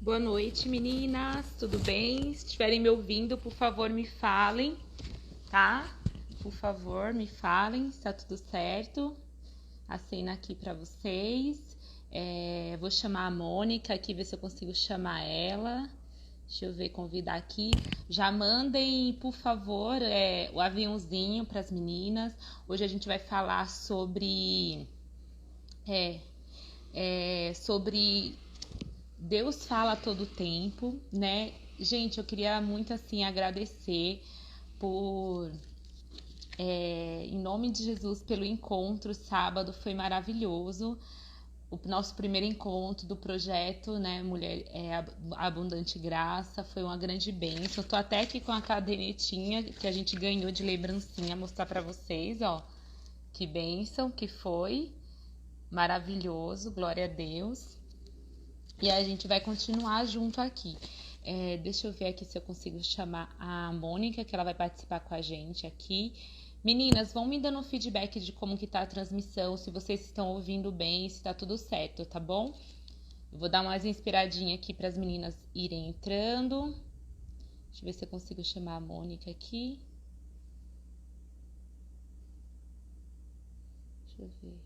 Boa noite, meninas. Tudo bem? Se estiverem me ouvindo, por favor, me falem, tá? Por favor, me falem se tá tudo certo. A cena aqui para vocês. Vou chamar a Mônica aqui, ver se eu consigo chamar ela. Deixa eu ver, convidar aqui. Já mandem, por favor, o aviãozinho para as meninas. Hoje a gente vai falar sobre Deus fala a todo tempo, né? Gente, eu queria muito assim agradecer por, em nome de Jesus, pelo encontro sábado, foi maravilhoso. O nosso primeiro encontro do projeto, né, Mulher Abundante Graça, foi uma grande bênção. Eu tô até aqui com a cadernetinha que a gente ganhou de lembrancinha, mostrar para vocês, ó. Que bênção que foi. Maravilhoso, glória a Deus. E a gente vai continuar junto aqui. Deixa eu ver aqui se eu consigo chamar a Mônica, que ela vai participar com a gente aqui. Meninas, vão me dando um feedback de como que tá a transmissão, se vocês estão ouvindo bem, se tá tudo certo, tá bom? Eu vou dar mais inspiradinha aqui para as meninas irem entrando. Deixa eu ver se eu consigo chamar a Mônica aqui. Deixa eu ver.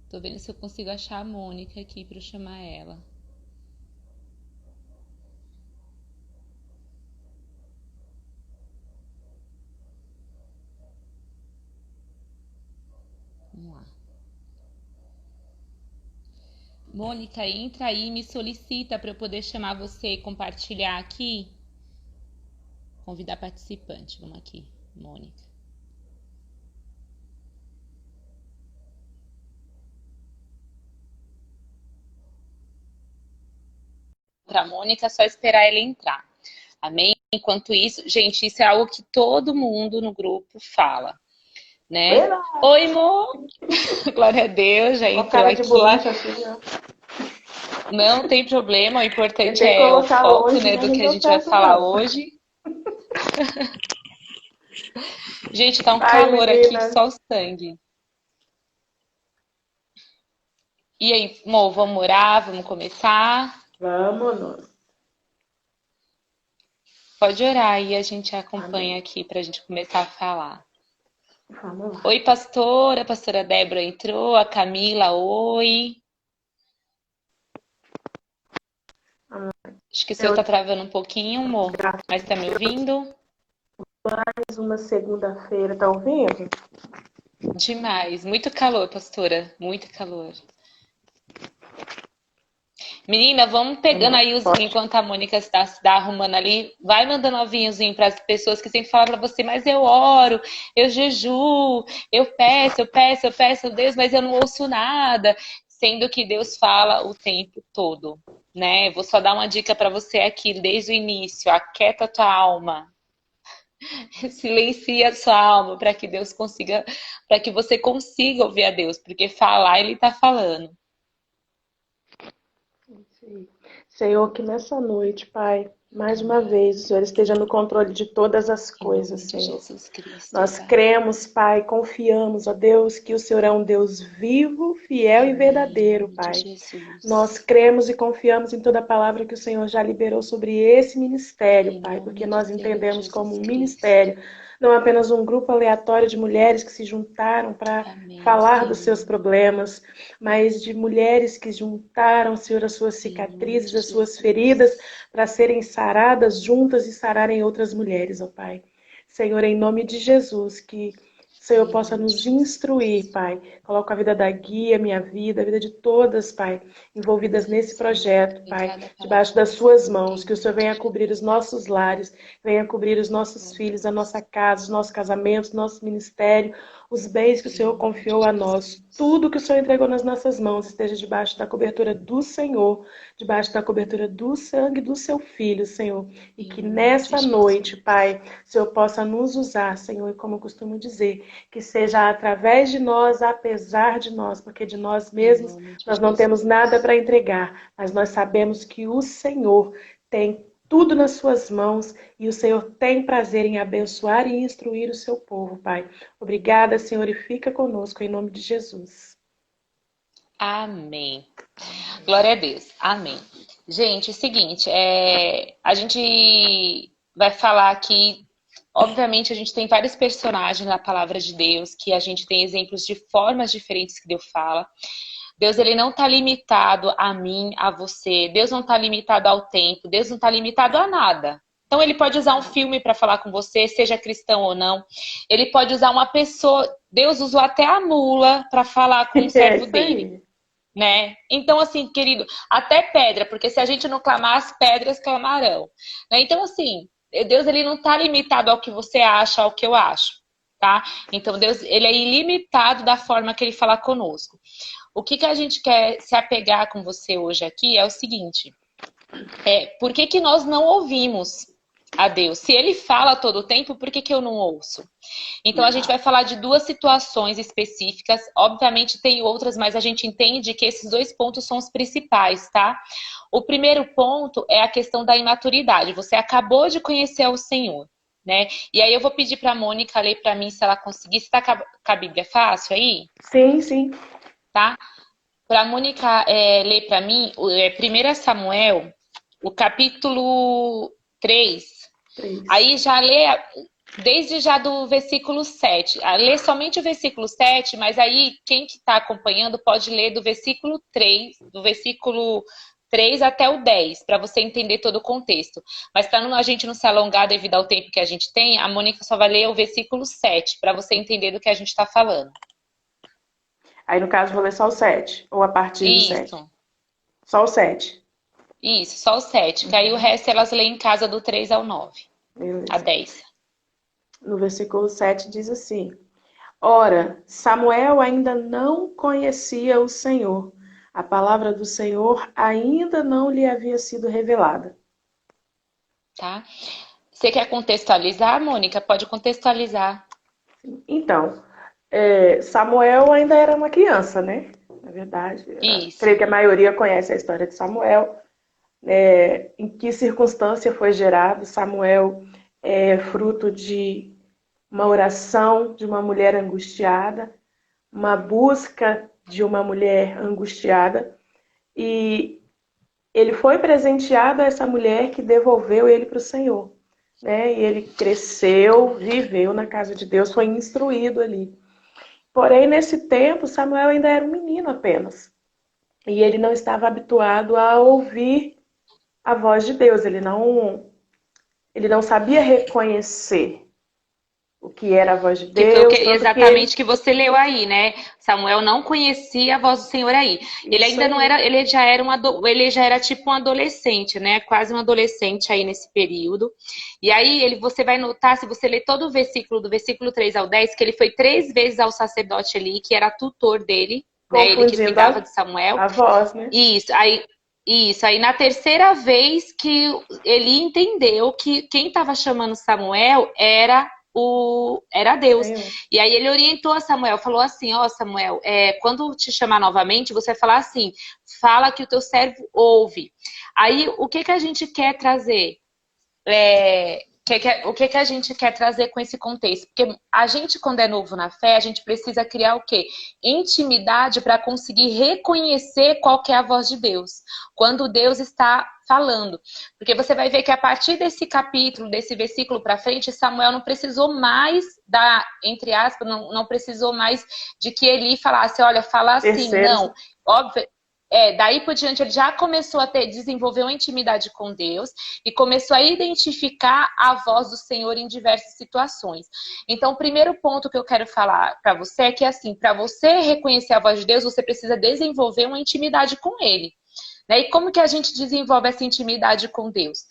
Tô vendo se eu consigo achar a Mônica aqui para eu chamar ela. Vamos lá. Mônica, entra aí e me solicita para eu poder chamar você e compartilhar aqui. Convidar participante. Vamos aqui, Mônica. Para Mônica, é só esperar ela entrar. Amém? Enquanto isso, gente, isso é algo que todo mundo no grupo fala, né? Oi, Mo! Glória a Deus, já entrou cara de aqui. bolacha assim, ó. Não tem problema, o importante Tentei é o colocar foco, longe, né, mas do não que a deu gente vai certo, falar não. hoje. Gente, tá um Ai, calor aqui, menina. só o sangue. E aí, Mo, vamos orar? Vamos começar? Vamos. Pode orar e a gente acompanha Amém. aqui pra gente começar a falar. Vamos lá. Oi, pastora. A pastora Débora entrou. A Camila, oi. Acho que o seu Eu tá travando um pouquinho, amor. Mas tá me ouvindo? mais uma segunda-feira, tá ouvindo? Demais. Muito calor, pastora. Muito calor. Menina, vamos Vamos pegando lá. aí Forte. enquanto a Mônica está arrumando ali. Vai mandando aviãozinho para as pessoas que sempre falam para você, mas eu oro, eu jejuo, eu peço, eu peço, eu peço a Deus, mas eu não ouço nada. Sendo que Deus fala o tempo todo, né? Vou só dar uma dica para você aqui desde o início. Aquieta a tua alma. Silencia a sua alma para que Deus consiga, para que você consiga ouvir a Deus, porque falar ele está falando. Senhor, que nessa noite, Pai, mais uma Amém. vez, o Senhor esteja no controle de todas as Em coisas, nome de Senhor. Jesus Cristo, Nós Pai. cremos, Pai, confiamos, ó Deus, que o Senhor é um Deus vivo, fiel e Amém, em verdadeiro, nome de Pai. Nós Jesus. cremos e confiamos em toda a palavra que o Senhor já liberou sobre esse ministério, Em Pai, porque nome do nós Senhor entendemos como Jesus um Cristo. ministério, não apenas um grupo aleatório de mulheres que se juntaram para Amém, falar dos seus Senhor. problemas, mas de mulheres que juntaram, Senhor, as suas Em nome cicatrizes, de as suas feridas, Jesus. para serem saradas juntas e sararem outras mulheres, ó Pai. Senhor, em nome de Jesus, que o Senhor Em possa nome de nos instruir, Jesus. Pai. Coloca a vida da guia, minha vida, a vida de todas, Pai, envolvidas Sim, nesse Senhor. projeto, Em Pai, cada debaixo palavra das que sai suas daqui, mãos. em Que o Senhor nome venha de cobrir os Jesus. nossos lares, venha cobrir os nossos Oh, filhos, a nossa Deus. casa, os nossos casamentos, nosso ministério, os bens que o Em Senhor nome de confiou a nós. Jesus. Tudo que o Senhor entregou nas nossas mãos esteja debaixo da cobertura do Senhor, debaixo da cobertura do sangue do seu Filho, Senhor. E Em que nome de nessa noite, Jesus. Pai, o Senhor possa nos usar, Senhor, e como eu costumo dizer, que seja através de nós, apesar de nós, porque de nós Em mesmos nome de nós não temos nada Jesus. para entregar, mas nós sabemos que o Senhor tem tudo nas suas mãos e o Senhor tem prazer em abençoar e instruir o seu povo, Pai. Obrigada, Senhor, e fica conosco em nome de Jesus. Amém. Glória a Deus. Amém. Gente, é o seguinte, a gente vai falar aqui, obviamente a gente tem vários personagens na palavra de Deus, que a gente tem exemplos de formas diferentes que Deus fala. Deus, ele não está limitado a mim, a você. Deus não está limitado ao tempo. Deus não está limitado a nada. Então, ele pode usar um filme para falar com você, seja cristão ou não. Ele pode usar uma pessoa. Deus usou até a mula para falar com o servo dele. Né? Então, assim, querido, até pedra, porque se a gente não clamar, as pedras clamarão. Né? Então, assim, Deus, ele não está limitado ao que você acha, ao que eu acho. Tá? Então, Deus, ele é ilimitado da forma que ele fala conosco. O que a gente quer se apegar com você hoje aqui é o seguinte. Por que nós não ouvimos a Deus? Se ele fala todo o tempo, por que eu não ouço? Então, a gente vai falar de duas situações específicas. Obviamente, tem outras, mas a gente entende que esses dois pontos são os principais, tá? O primeiro ponto é a questão da imaturidade. Você acabou de conhecer o Senhor, né? E aí eu vou pedir para a Mônica ler para mim, se ela conseguir. Você está com a Bíblia fácil aí? Sim, sim. Tá? Para a Mônica ler para mim, 1 Samuel, o capítulo 3. Aí já lê, desde já do versículo 7. Lê somente o versículo 7, mas aí quem que está acompanhando pode ler do versículo 3 até o 10, para você entender todo o contexto. Mas para a gente não se alongar devido ao tempo que a gente tem, a Mônica só vai ler o versículo 7, para você entender do que a gente está falando. Aí, no caso, vou ler só o 7, ou a partir do 7? Só o 7. Isso, só o 7, que aí o resto elas leem em casa do 3 ao 9, beleza. A 10. No versículo 7 diz assim: Ora, Samuel ainda não conhecia o Senhor. A palavra do Senhor ainda não lhe havia sido revelada. Tá? Você quer contextualizar, Mônica? Pode contextualizar. Então, Samuel ainda era uma criança, né? Na verdade, creio que a maioria conhece a história de Samuel. Em que circunstância foi gerado? Samuel é fruto de uma oração de uma mulher angustiada, uma busca de uma mulher angustiada, e ele foi presenteado a essa mulher que devolveu ele para o Senhor, né? E ele cresceu, viveu na casa de Deus, foi instruído ali. Porém, nesse tempo, Samuel ainda era um menino apenas, e ele não estava habituado a ouvir a voz de Deus, ele não sabia reconhecer o que era a voz de Deus. Exatamente o que você leu aí, né? Samuel não conhecia a voz do Senhor aí. Ele ainda não era, ele já era tipo um adolescente, né? Quase um adolescente aí nesse período. E aí você vai notar, se você ler todo o versículo, do versículo 3 ao 10, que ele foi 3 vezes ao sacerdote ali, que era tutor dele, né? Ele que cuidava de Samuel. A voz, né? Isso, aí na terceira vez que ele entendeu que quem estava chamando Samuel era Deus. E aí ele orientou a Samuel, falou assim: ó, Samuel, quando te chamar novamente, você vai falar assim, fala que o teu servo ouve. Aí o que a gente quer trazer? O que a gente quer trazer com esse contexto? Porque a gente, quando é novo na fé, a gente precisa criar o quê? Intimidade para conseguir reconhecer qual que é a voz de Deus. Quando Deus está falando. Porque você vai ver que a partir desse capítulo, desse versículo para frente, Samuel não precisou mais entre aspas, não precisou mais de que Eli falasse, olha, fala assim. Não, óbvio. Daí por diante ele já começou a desenvolver uma intimidade com Deus e começou a identificar a voz do Senhor em diversas situações. Então, o primeiro ponto que eu quero falar para você é que, assim, para você reconhecer a voz de Deus, você precisa desenvolver uma intimidade com Ele. Né? E como que a gente desenvolve essa intimidade com Deus?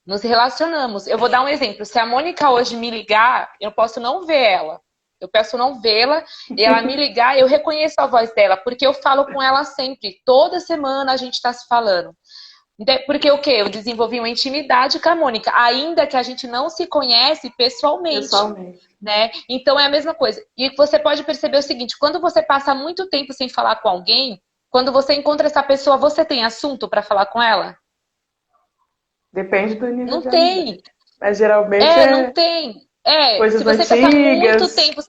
Nos relacionamos. Eu vou dar um exemplo. Se a Mônica hoje me ligar, eu posso não ver ela. Eu peço não vê-la e ela me ligar, eu reconheço a voz dela, porque eu falo com ela sempre. Toda semana a gente está se falando. Porque o quê? Eu desenvolvi uma intimidade com a Mônica, ainda que a gente não se conhece pessoalmente. Né? Então é a mesma coisa. E você pode perceber o seguinte, quando você passa muito tempo sem falar com alguém, quando você encontra essa pessoa, você tem assunto para falar com ela? Depende do nível Não de tem. amizade. Mas geralmente Não tem. Se coisas você passar muito antigas. tempo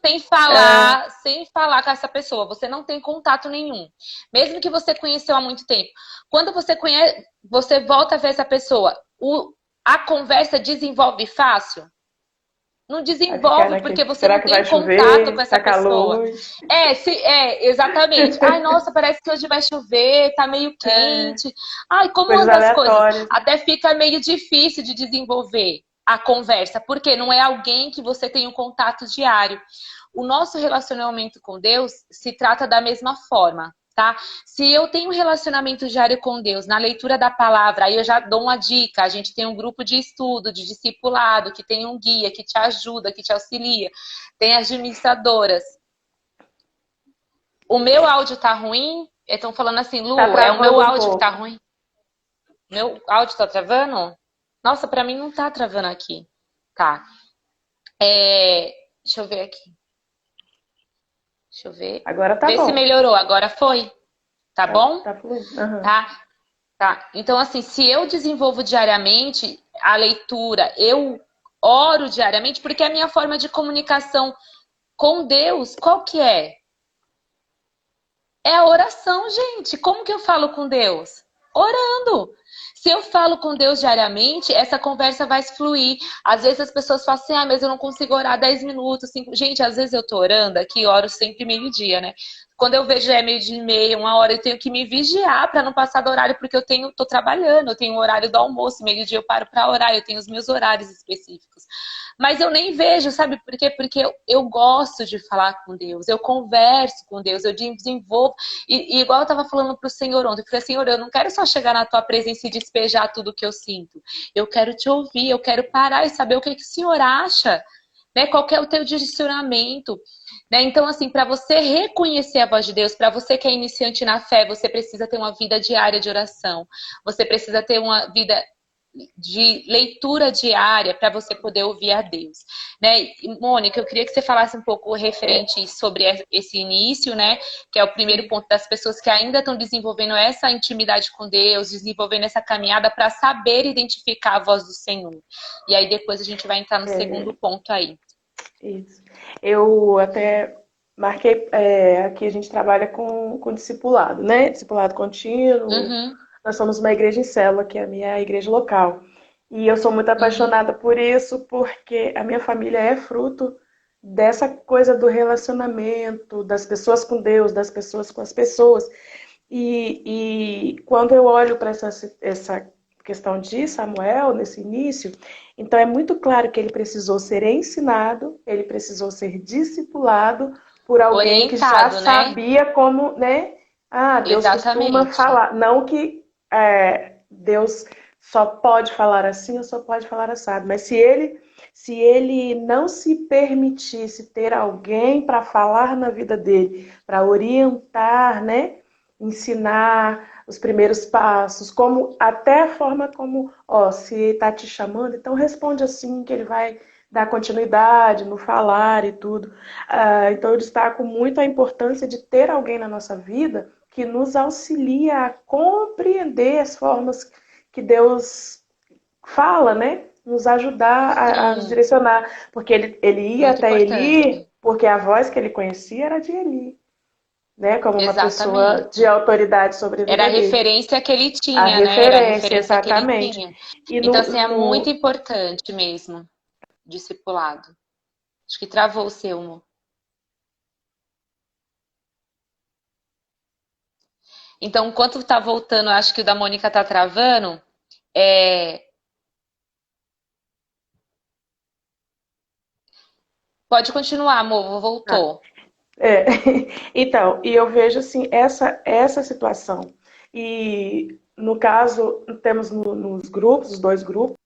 É, sem falar com essa pessoa, você não tem contato nenhum. Mesmo que você conheceu há muito tempo. Quando você conhece, você volta a ver essa pessoa, a conversa desenvolve fácil? Não vai ficar desenvolve porque naquele. você Será não que vai tem contato com chover? essa Tá pessoa. calor? Exatamente. Ai, nossa, parece que hoje vai chover, tá meio É, quente. Ai, como coisas anda as coisas? aleatórias. Até fica meio difícil de desenvolver a conversa, porque não é alguém que você tem um contato diário. O nosso relacionamento com Deus se trata da mesma forma. Tá? Se eu tenho um relacionamento diário com Deus, na leitura da palavra, aí eu já dou uma dica. A gente tem um grupo de estudo, de discipulado, que tem um guia, que te ajuda, que te auxilia. Tem as administradoras. O meu áudio tá ruim? Estão falando assim, Tá Lu, é o meu travando um áudio que tá pouco. ruim? Meu áudio tá travando? Nossa, pra mim não tá travando aqui. Tá. Deixa eu ver aqui. Deixa eu ver. Agora tá Vê se bom. melhorou. Agora foi. Tá bom? Tá fluindo. Aham. Tá? Tá. Então, assim, se eu desenvolvo diariamente a leitura, eu oro diariamente, porque a minha forma de comunicação com Deus, qual que é? É a oração, gente. Como que eu falo com Deus? Orando. Se eu falo com Deus diariamente, essa conversa vai fluir. Às vezes as pessoas falam assim, mas eu não consigo orar 10 minutos. 5... Gente, às vezes eu tô orando aqui, oro sempre meio-dia, né? Quando eu vejo já é meio-dia e meia, 1 hora, eu tenho que me vigiar para não passar do horário, porque tô trabalhando, eu tenho o horário do almoço, meio-dia eu paro para orar, eu tenho os meus horários específicos. Mas eu nem vejo, sabe por quê? Porque eu gosto de falar com Deus, eu converso com Deus, eu desenvolvo. E igual eu estava falando para o Senhor ontem, eu falei, Senhor, eu não quero só chegar na tua presença e despejar tudo que eu sinto. Eu quero te ouvir, eu quero parar e saber o que o Senhor acha, né? Qual que é o teu direcionamento. Né? Então, assim, para você reconhecer a voz de Deus, para você que é iniciante na fé, você precisa ter uma vida diária de oração. Você precisa ter uma vida de leitura diária para você poder ouvir a Deus, né? E, Mônica, eu queria que você falasse um pouco referente sobre esse início, né? Que é o primeiro ponto das pessoas que ainda estão desenvolvendo essa intimidade com Deus, desenvolvendo essa caminhada para saber identificar a voz do Senhor. E aí depois a gente vai entrar no segundo É, ponto aí. isso. Eu até marquei, aqui a gente trabalha com discipulado, né? Discipulado contínuo. Uhum, Nós somos uma igreja em célula, que é a minha igreja local. E eu sou muito uhum. apaixonada por isso, porque a minha família é fruto dessa coisa do relacionamento, das pessoas com Deus, das pessoas com as pessoas. E quando eu olho para essa questão de Samuel, nesse início, então é muito claro que ele precisou ser ensinado, ele precisou ser discipulado por alguém que já Orientado, né? sabia como, né? Ah, Deus costuma Exatamente. falar. Não que Deus só pode falar assim ou só pode falar assado, mas se ele não se permitisse ter alguém para falar na vida dele, para orientar, né? Ensinar os primeiros passos, como até a forma como, ó, se está te chamando, então responde assim que ele vai dar continuidade no falar e tudo. Então eu destaco muito a importância de ter alguém na nossa vida que nos auxilia a compreender as formas que Deus fala, né? Nos ajudar a nos Sim, direcionar, porque ele ia muito até Eli, importante. porque a voz que ele conhecia era de Eli, né, como uma pessoa de Exatamente. autoridade sobre a Era a vida dele. referência que ele A tinha, né? Era a referência, referência que ele exatamente. tinha. E Então, assim, é muito importante mesmo, discipulado. Acho que travou o seu, amor. Então, enquanto tá voltando, acho que o da Mônica tá travando. é, Pode continuar, amor, ah, voltou. é. Então, e eu vejo assim essa situação. E no caso, temos nos grupos, os dois grupos,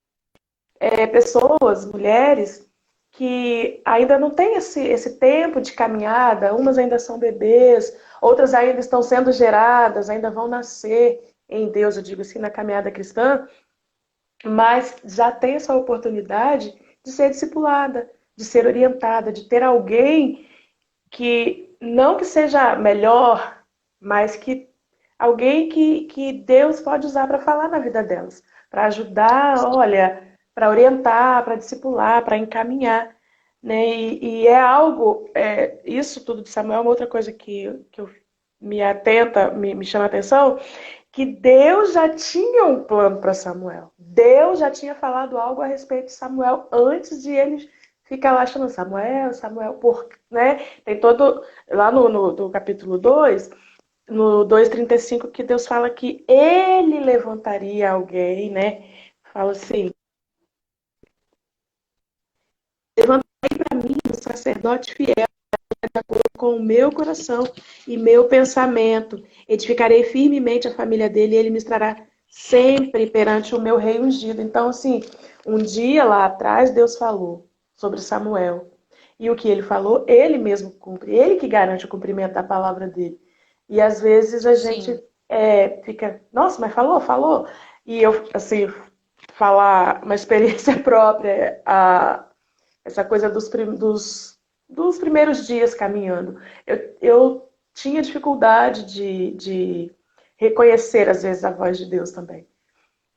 pessoas, mulheres, que ainda não têm esse tempo de caminhada, umas ainda são bebês, outras ainda estão sendo geradas, ainda vão nascer em Deus, eu digo assim, na caminhada cristã, mas já tem essa oportunidade de ser discipulada, de ser orientada, de ter alguém que não que seja melhor, mas que alguém que Deus pode usar para falar na vida delas, para ajudar, olha, para orientar, para discipular, para encaminhar, né? E é algo, isso tudo de Samuel é uma outra coisa que eu me atenta, me chama a atenção, que Deus já tinha um plano para Samuel. Deus já tinha falado algo a respeito de Samuel antes de ele ficar lá chamando Samuel, Samuel, né? Tem todo, lá no capítulo 2, no 2:35, que Deus fala que ele levantaria alguém, né? Fala assim, levantarei para mim um sacerdote fiel, de acordo com o meu coração e meu pensamento. Edificarei firmemente a família dele e ele me estará sempre perante o meu rei ungido. Então, assim, um dia lá atrás, Deus falou sobre Samuel. E o que ele falou, ele mesmo cumpre. Ele que garante o cumprimento da palavra dele. E às vezes a gente fica, nossa, mas falou, falou. E eu, assim, falar uma experiência própria, essa coisa dos primeiros dias caminhando. Eu tinha dificuldade de reconhecer, às vezes, a voz de Deus também.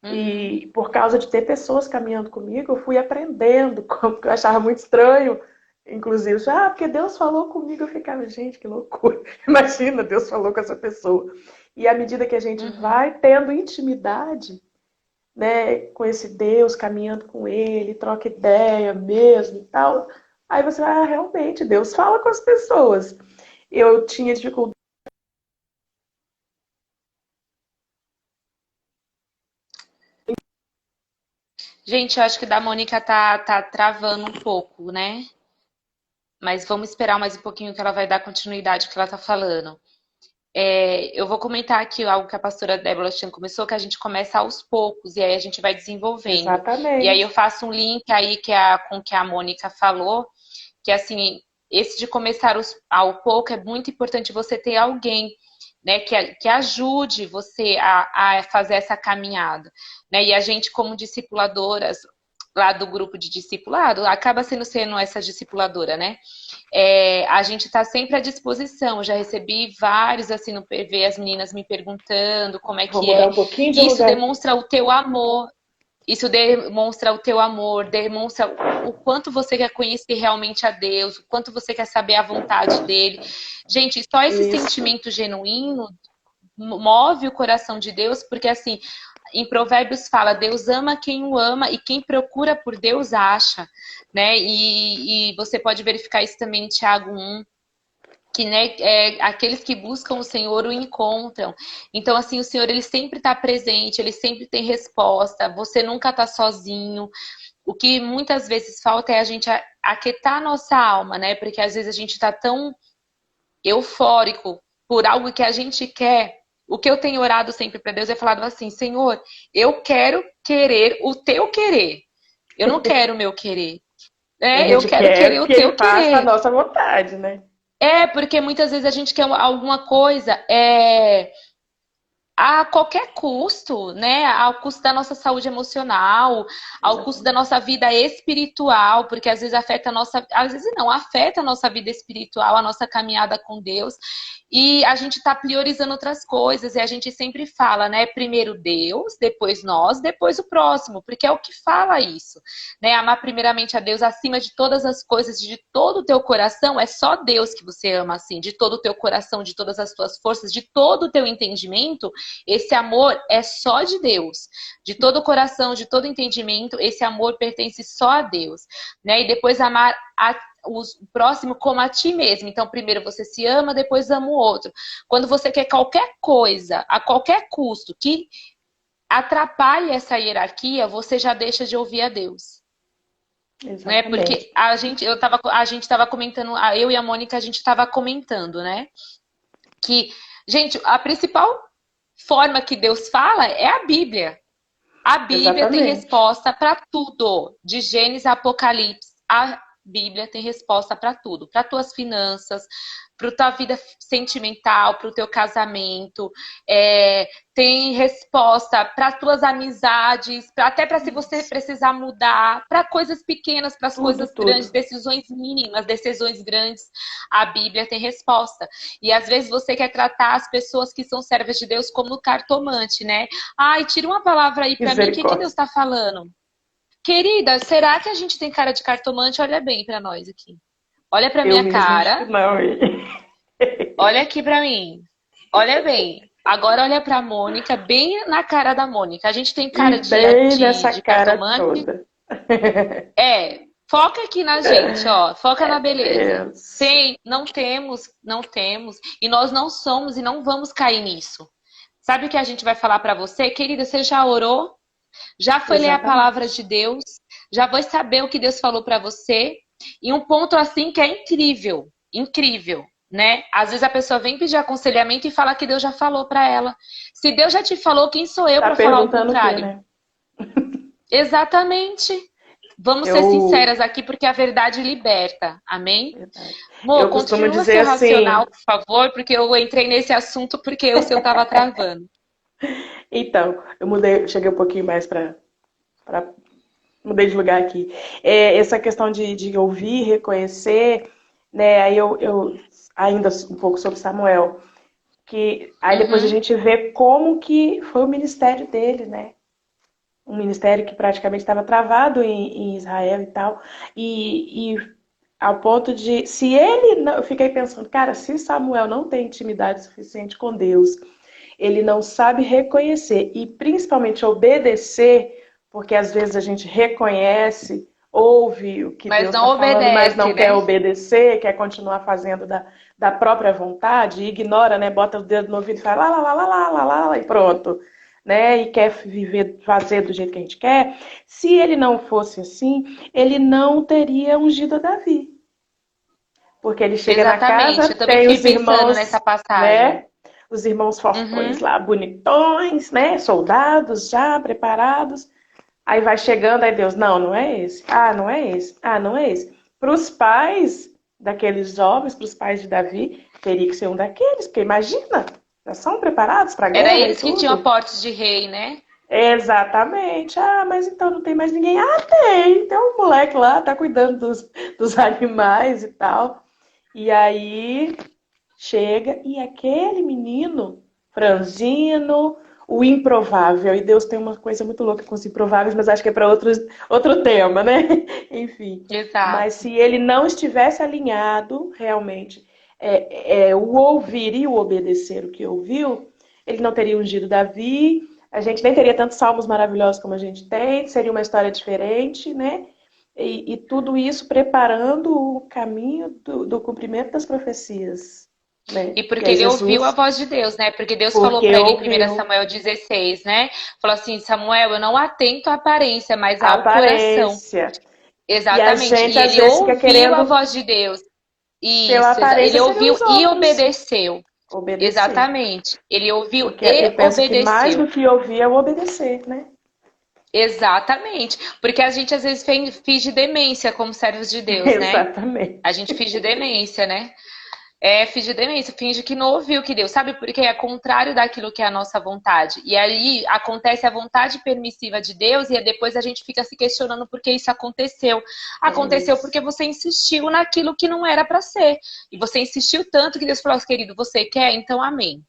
E por causa de ter pessoas caminhando comigo, eu fui aprendendo, como eu achava muito estranho, inclusive, porque Deus falou comigo, eu ficava, gente, que loucura. Imagina, Deus falou com essa pessoa. E à medida que a gente vai tendo intimidade, né, com esse Deus, caminhando com ele, troca ideia mesmo e tal, aí você vai, realmente, Deus fala com as pessoas. Eu tinha dificuldade. Gente, eu acho que da Mônica tá travando um pouco, né? Mas vamos esperar mais um pouquinho que ela vai dar continuidade ao que ela tá falando. Eu vou comentar aqui algo que a pastora Débora Chan começou, que a gente começa aos poucos, e aí a gente vai desenvolvendo. Exatamente. E aí eu faço um link aí com o que a Mônica falou, que assim, esse de começar ao pouco é muito importante você ter alguém, né, que ajude você a fazer essa caminhada, né? E a gente, como discipuladoras lá do grupo de discipulado, acaba sendo essa discipuladora, né? A gente está sempre à disposição. Eu já recebi vários assim no PV, as meninas me perguntando como é Vou que mudar é. um pouquinho de Isso lugar. demonstra o teu amor. Isso demonstra o teu amor, demonstra o quanto você quer conhecer realmente a Deus, o quanto você quer saber a vontade dele. Gente, só esse sentimento genuíno move o coração de Deus, porque assim, em Provérbios fala, Deus ama quem o ama e quem procura por Deus acha, né? E você pode verificar isso também em Tiago 1, que, né, aqueles que buscam o Senhor o encontram. Então, assim, o Senhor, ele sempre está presente, ele sempre tem resposta, você nunca está sozinho. O que muitas vezes falta é a gente aquietar a nossa alma, né? Porque às vezes a gente está tão eufórico por algo que a gente quer. O que eu tenho orado sempre para Deus é falado assim, Senhor, eu quero querer o teu querer. Eu não quero o meu querer. Eu quero querer o que ele teu faça a querer. nossa vontade, né? Porque muitas vezes a gente quer alguma coisa a qualquer custo, né? Ao custo da nossa saúde emocional, ao custo da nossa vida espiritual, porque às vezes afeta a nossa, às vezes não, afeta a nossa vida espiritual, a nossa caminhada com Deus. E a gente está priorizando outras coisas, e a gente sempre fala, né? Primeiro Deus, depois nós, depois o próximo, porque é o que fala isso, né? Amar primeiramente a Deus acima de todas as coisas, de todo o teu coração, é só Deus que você ama, assim, de todo o teu coração, de todas as tuas forças, de todo o teu entendimento. Esse amor é só de Deus. De todo o coração, de todo entendimento, esse amor pertence só a Deus, né? E depois amar o próximo como a ti mesmo. Então, primeiro você se ama, depois ama o outro. Quando você quer qualquer coisa, a qualquer custo, que atrapalhe essa hierarquia, você já deixa de ouvir a Deus. Né? Porque a gente estava comentando, eu e a Mônica, a gente estava comentando, né? Que, gente, a principal forma que Deus fala é a Bíblia. A Bíblia tem resposta para tudo, de Gênesis a Apocalipse. A Bíblia tem resposta para tudo, para tuas finanças, para tua vida sentimental, para o teu casamento, tem resposta para tuas amizades, até para se você precisar mudar, para coisas pequenas, para as coisas grandes, decisões mínimas, decisões grandes, a Bíblia tem resposta. E às vezes você quer tratar as pessoas que são servas de Deus como cartomante, né? Ai, tira uma palavra aí para mim, o que Deus está falando? Querida, será que a gente tem cara de cartomante? Olha bem para nós aqui. Olha para minha cara. Não. Olha aqui para mim. Olha bem. Agora olha para a Mônica, bem na cara da Mônica. A gente tem cara de cartomante? Toda. Foca aqui na gente, ó. Foca na beleza. Não temos. E nós não somos e não vamos cair nisso. Sabe o que a gente vai falar para você? Querida, você já orou? Já foi ler a palavra de Deus? Já vai saber o que Deus falou para você? E um ponto assim que é incrível, né? Às vezes a pessoa vem pedir aconselhamento e fala que Deus já falou para ela. Se Deus já te falou, quem sou eu para falar o contrário? Né? Exatamente. Vamos ser sinceras aqui, porque a verdade liberta. Amém? Eu costumo dizer racional, por favor, porque eu entrei nesse assunto porque o seu estava travando. Então, cheguei um pouquinho mais para mudei de lugar aqui. Essa questão de ouvir, reconhecer, né? Aí eu ainda um pouco sobre Samuel, que aí depois a gente vê como que foi o ministério dele, né? Um ministério que praticamente estava travado em Israel e tal, e ao ponto de, se ele não, eu fiquei pensando, cara, se Samuel não tem intimidade suficiente com Deus, ele não sabe reconhecer e principalmente obedecer, porque às vezes a gente reconhece, ouve o que Deus está falando, mas não quer obedecer, quer continuar fazendo da própria vontade, ignora, né? Bota o dedo no ouvido e fala lá, e pronto. Né? E quer fazer do jeito que a gente quer. Se ele não fosse assim, ele não teria ungido Davi. Porque ele chega na casa, tem os irmãos, nessa passagem. Né? Os irmãos fortões lá, bonitões, né? Soldados já preparados. Aí vai chegando, aí Deus, não é esse. Ah, não é esse. Ah, não é esse. Para os pais daqueles jovens, para os pais de Davi, teria que ser um daqueles, porque imagina, já são preparados para a guerra. Era eles que tinham porte de rei, né? Exatamente. Ah, mas então não tem mais ninguém. Ah, tem um moleque lá, tá cuidando dos animais e tal. E aí chega e aquele menino franzino, o improvável. E Deus tem uma coisa muito louca com os improváveis, mas acho que é para outro tema, né? Enfim. Exato. Mas se ele não estivesse alinhado, realmente, o ouvir e o obedecer o que ouviu, ele não teria ungido Davi, a gente nem teria tantos salmos maravilhosos como a gente tem, seria uma história diferente, né? E tudo isso preparando o caminho do cumprimento das profecias. Né? E porque ele ouviu a voz de Deus, né? Porque Deus falou para ele em 1 Samuel 16, né? Falou assim, Samuel, eu não atento à aparência, mas ao coração. Exatamente. E ele ouviu a voz de Deus. Isso, ele ouviu e obedeceu. Exatamente. Ele ouviu porque e eu penso obedeceu. Que mais do que ouvir é o obedecer, né? Exatamente. Porque a gente às vezes finge demência como servos de Deus, né? Exatamente. A gente finge demência, né? Finge demência, finge que não ouviu o que Deus, sabe? Porque é contrário daquilo que é a nossa vontade. E aí acontece a vontade permissiva de Deus e depois a gente fica se questionando por que isso aconteceu. Aconteceu porque você insistiu naquilo que não era para ser. E você insistiu tanto que Deus falou, querido, você quer? Então amém.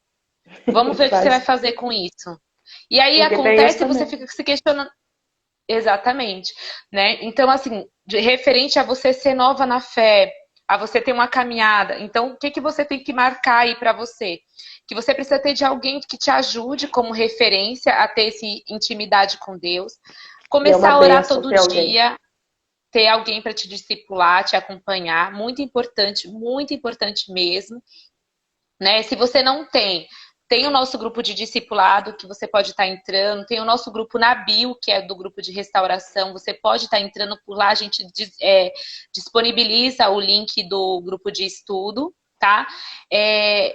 Vamos ver o que você vai fazer com isso. E aí porque acontece e você fica se questionando. Exatamente. Né? Então, assim, referente a você ser nova na fé, a você ter uma caminhada. Então, o que você tem que marcar aí para você? Que você precisa ter de alguém que te ajude como referência a ter essa intimidade com Deus. Começar a orar todo dia. Ter alguém para te discipular, te acompanhar. Muito importante mesmo. Né? Se você não tem o nosso grupo de discipulado que você pode estar entrando, tem o nosso grupo na bio, que é do grupo de restauração, você pode estar entrando por lá, a gente disponibiliza o link do grupo de estudo, tá?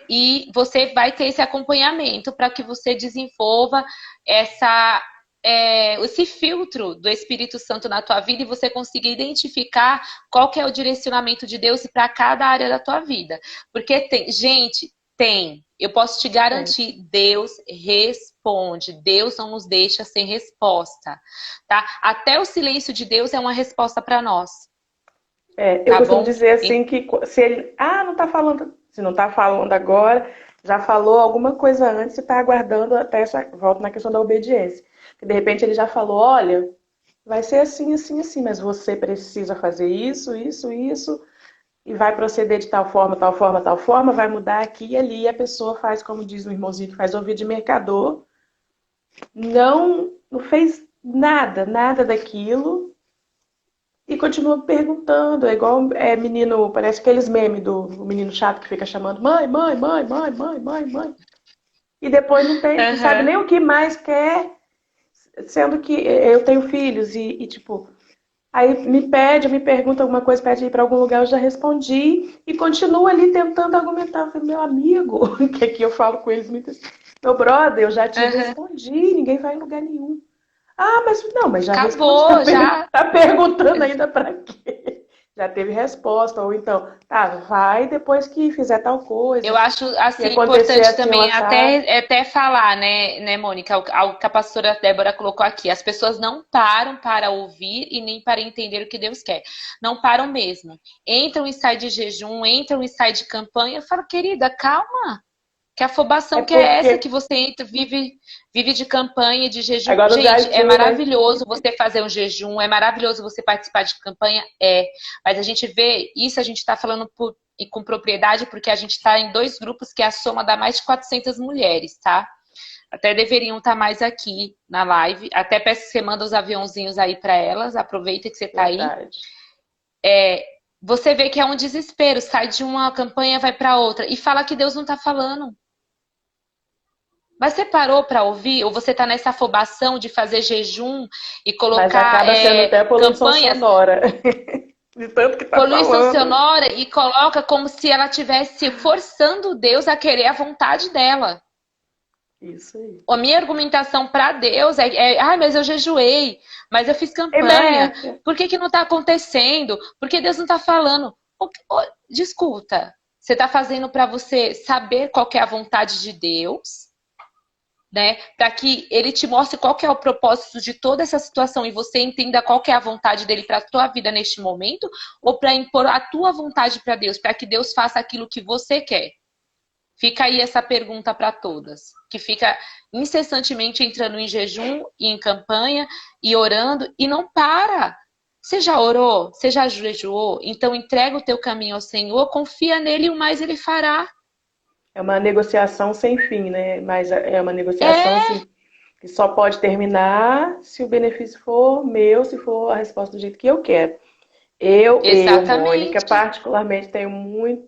E você vai ter esse acompanhamento para que você desenvolva esse filtro do Espírito Santo na tua vida e você conseguir identificar qual que é o direcionamento de Deus para cada área da tua vida. Porque tem. Eu posso te garantir, Deus responde. Deus não nos deixa sem resposta, tá? Até o silêncio de Deus é uma resposta para nós. Eu costumo dizer assim que se ele se não tá falando agora, já falou alguma coisa antes e está aguardando até volta na questão da obediência. Que de repente ele já falou, olha, vai ser assim, assim, assim, mas você precisa fazer isso, isso, isso, e vai proceder de tal forma, tal forma, tal forma, vai mudar aqui e ali, e a pessoa faz, como diz o irmãozinho que faz ouvido de mercador, não fez nada daquilo e continua perguntando. É igual menino, parece aqueles memes do menino chato que fica chamando mãe, mãe, mãe, mãe, mãe, mãe, mãe. E depois não sabe nem o que mais quer, sendo que eu tenho filhos e tipo, aí me pergunta alguma coisa, pede ir para algum lugar, eu já respondi e continuo ali tentando argumentar. Eu falei, meu amigo, que aqui eu falo com eles muitas, meu brother, eu já te respondi, ninguém vai em lugar nenhum. Ah, mas já acabou, respondi, já tá perguntando ainda para quê? Já teve resposta, ou então, vai depois que fizer tal coisa. Eu acho assim importante assim, também até falar, né, Mônica, algo que a pastora Débora colocou aqui. As pessoas não param para ouvir e nem para entender o que Deus quer. Não param mesmo. Entram e saem de jejum, entram e saem de campanha. Eu falo, querida, calma. Que afobação que é essa que você entra, vive de campanha, de jejum? Agora, gente, é maravilhoso você fazer um jejum, é maravilhoso você participar de campanha, mas a gente vê, isso a gente está falando com propriedade, porque a gente está em 2 grupos que a soma dá mais de 400 mulheres, tá? Até deveriam estar mais aqui na live, até peço que você manda os aviãozinhos aí para elas, aproveita que você está aí. Você vê que é um desespero, sai de uma campanha, vai para outra, e fala que Deus não está falando. Mas você parou para ouvir? Ou você está nessa afobação de fazer jejum e colocar mas acaba sendo até poluição sonora. De tanto que tá poluição sonora e coloca como se ela estivesse forçando Deus a querer a vontade dela. Isso aí. A minha argumentação para Deus mas eu jejuei, mas eu fiz campanha. Por que não está acontecendo? Por que Deus não está falando? Discuta. Você está fazendo para você saber qual que é a vontade de Deus, né? Para que ele te mostre qual que é o propósito de toda essa situação e você entenda qual que é a vontade dele para a tua vida neste momento, ou para impor a tua vontade para Deus, para que Deus faça aquilo que você quer. Fica aí essa pergunta para todas, que fica incessantemente entrando em jejum e em campanha e orando e não para. Você já orou? Você já jejuou? Então entrega o teu caminho ao Senhor, confia nele e o mais ele fará. É uma negociação sem fim, né? Mas é uma negociação assim, que só pode terminar se o benefício for meu, se for a resposta do jeito que eu quero. Eu, Mônica, particularmente tenho muita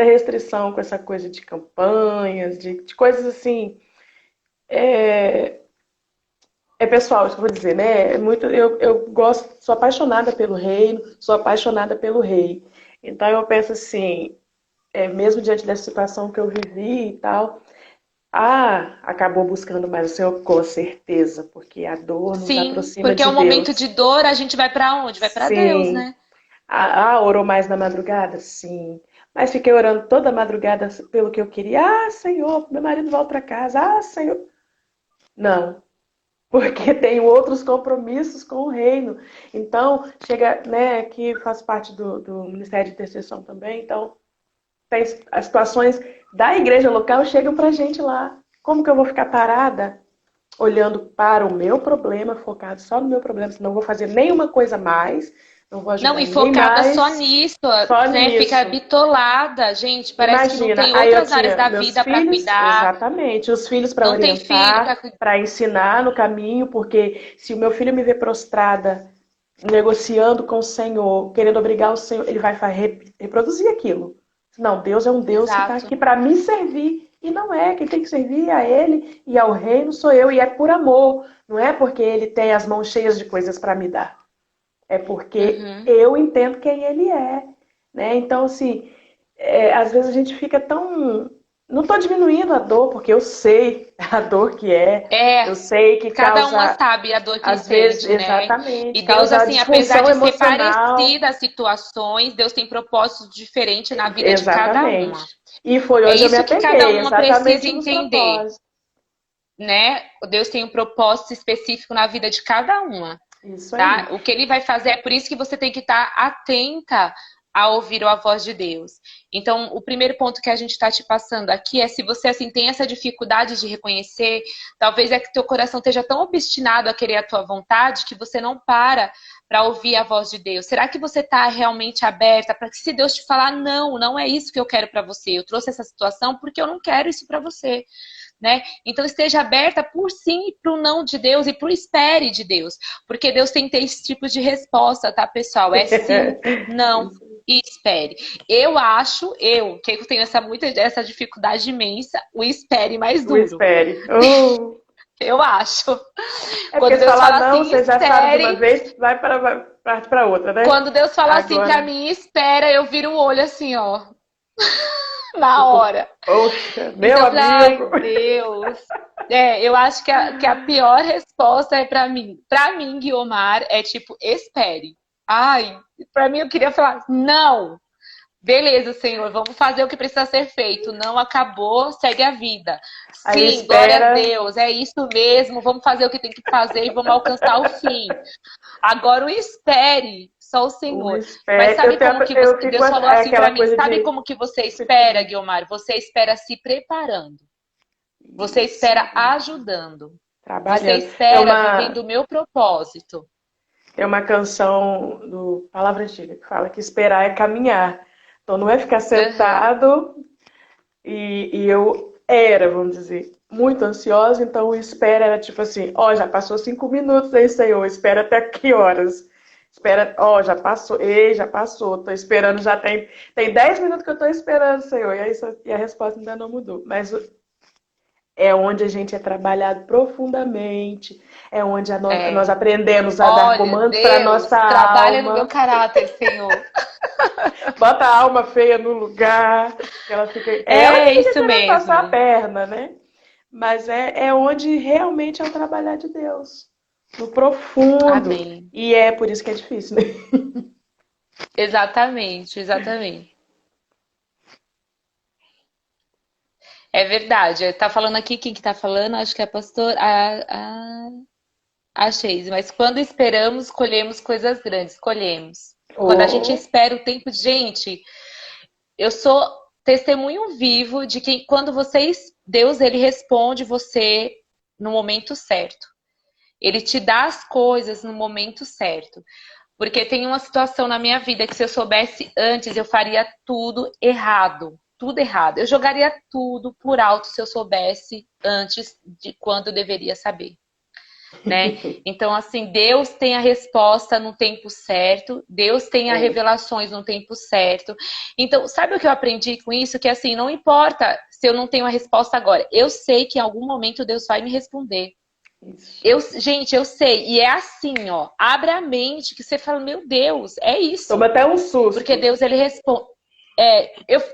restrição com essa coisa de campanhas, de coisas assim. É pessoal, isso que eu vou dizer, né? Eu gosto, sou apaixonada pelo reino, sou apaixonada pelo rei. Então eu penso assim, mesmo diante dessa situação que eu vivi e tal, acabou buscando mais o Senhor, com certeza, porque a dor nos aproxima de Deus. Sim, porque é um momento de dor, a gente vai para onde? Vai para Deus, né? Orou mais na madrugada? Sim. Mas fiquei orando toda a madrugada pelo que eu queria. Senhor, meu marido volta para casa. Senhor. Não. Porque tenho outros compromissos com o reino. Então, chega, né, que faz parte do Ministério de Intercessão também. Então, as situações da igreja local chegam pra gente lá. Como que eu vou ficar parada olhando para o meu problema, focado só no meu problema, senão não vou fazer nenhuma coisa mais, não vou ajudar ninguém mais. Não, e focada só nisso, né? Fica bitolada, gente, parece que não tem outras áreas da vida para cuidar. Exatamente, os filhos para orientar, para ensinar no caminho, porque se o meu filho me vê prostrada, negociando com o Senhor, querendo obrigar o Senhor, ele vai reproduzir aquilo. Não, Deus é um Deus que está aqui para me servir. E não é, quem tem que servir a ele e ao reino sou eu. E é por amor, não é porque ele tem as mãos cheias de coisas para me dar. É porque eu entendo quem ele é. Né? Então, assim, às vezes a gente fica tão não estou diminuindo a dor, porque eu sei a dor que é, eu sei que cada uma causa, sabe a dor que às vezes, sente, né? exatamente, E Deus, causa assim, apesar disfunção de ser emocional. parecida as situações, Deus tem propósitos diferentes na vida de cada Exatamente. uma. E foi É onde eu me isso que cada apeguei, uma precisa exatamente nos entender, propósitos. né? Deus tem um propósito específico na vida de cada uma. Isso aí. Tá? O que ele vai fazer é por isso que você tem que estar atenta a ouvir a voz de Deus. Então, o primeiro ponto que a gente está te passando aqui é se você assim tem essa dificuldade de reconhecer, talvez é que teu coração esteja tão obstinado a querer a tua vontade que você não para ouvir a voz de Deus. Será que você está realmente aberta para que se Deus te falar não, não é isso que eu quero para você. Eu trouxe essa situação porque eu não quero isso para você. Né? Então esteja aberta por sim e para o não de Deus e para o espere de Deus, porque Deus tem três tipos de resposta, tá, pessoal? É sim, não e espere. Que eu tenho essa dificuldade imensa, o espere mais O duro. espere. Oh. Eu acho. É porque Quando se Deus falar fala não, assim, você já sabe de uma espere. vez, vai para outra, né? Quando Deus fala assim para Agora, mim, espera, eu viro o olho assim, ó, na tipo, hora. poxa, meu Então eu falei, amigo. ai, Deus. Eu acho que a pior resposta é pra mim. Pra mim, Guiomar, é tipo, espere. Ai, pra mim eu queria falar, não. Beleza, Senhor, vamos fazer o que precisa ser feito. Não acabou, segue a vida. Aí Sim, glória a espera, Deus, é isso mesmo. Vamos fazer o que tem que fazer e vamos alcançar o fim. Agora o espere, só o o Senhor. Mas espere. sabe como que Eu você, fico, Deus falou é assim aquela pra mim? coisa Sabe de como que você espera, disciplina. Guiomar? Você espera se preparando. Você Isso espera aí. ajudando. Você Trabalhando. espera vivendo o meu propósito. Tem uma canção do Palavra Antiga que fala que esperar é caminhar. Então não é ficar Uhum. sentado e eu era, vamos dizer, muito ansiosa, então o espera era tipo assim, ó, já passou 5 minutos aí, Senhor, espera até que horas? Espera, ó, já passou, ei, já passou, tô esperando, já tem 10 minutos que eu tô esperando, Senhor, e a resposta ainda não mudou. Mas é onde a gente é trabalhado profundamente, é onde nós É. aprendemos a dar Olha, comandos para Deus, nossa trabalha no meu alma, caráter, Senhor. bota a alma feia no lugar, que ela fica, é ela que É fica isso querendo passar a mesmo. perna, né? Mas é onde realmente é o trabalhar de Deus, no profundo. Amém. E é por isso que é difícil, né? Exatamente, exatamente. É verdade. Tá falando aqui, quem que tá falando? Acho que é a pastora. A Sheise. Mas quando esperamos, colhemos coisas grandes. Colhemos. Quando a gente Oh, espera o tempo. Gente, eu sou testemunho vivo de que quando Deus, ele responde você no momento certo. Ele te dá as coisas no momento certo. Porque tem uma situação na minha vida que se eu soubesse antes, eu faria tudo errado. Tudo errado. Eu jogaria tudo por alto se eu soubesse antes de quando eu deveria saber. Né? Então, assim, Deus tem a resposta no tempo certo, Deus tem as é. revelações no tempo certo. Então, sabe o que eu aprendi com isso? Que assim, não importa se eu não tenho a resposta agora, eu sei que em algum momento Deus vai me responder. Isso. Gente, eu sei, e é assim, ó, abre a mente que você fala, meu Deus, é Toma isso. até um Porque susto Deus, ele responde.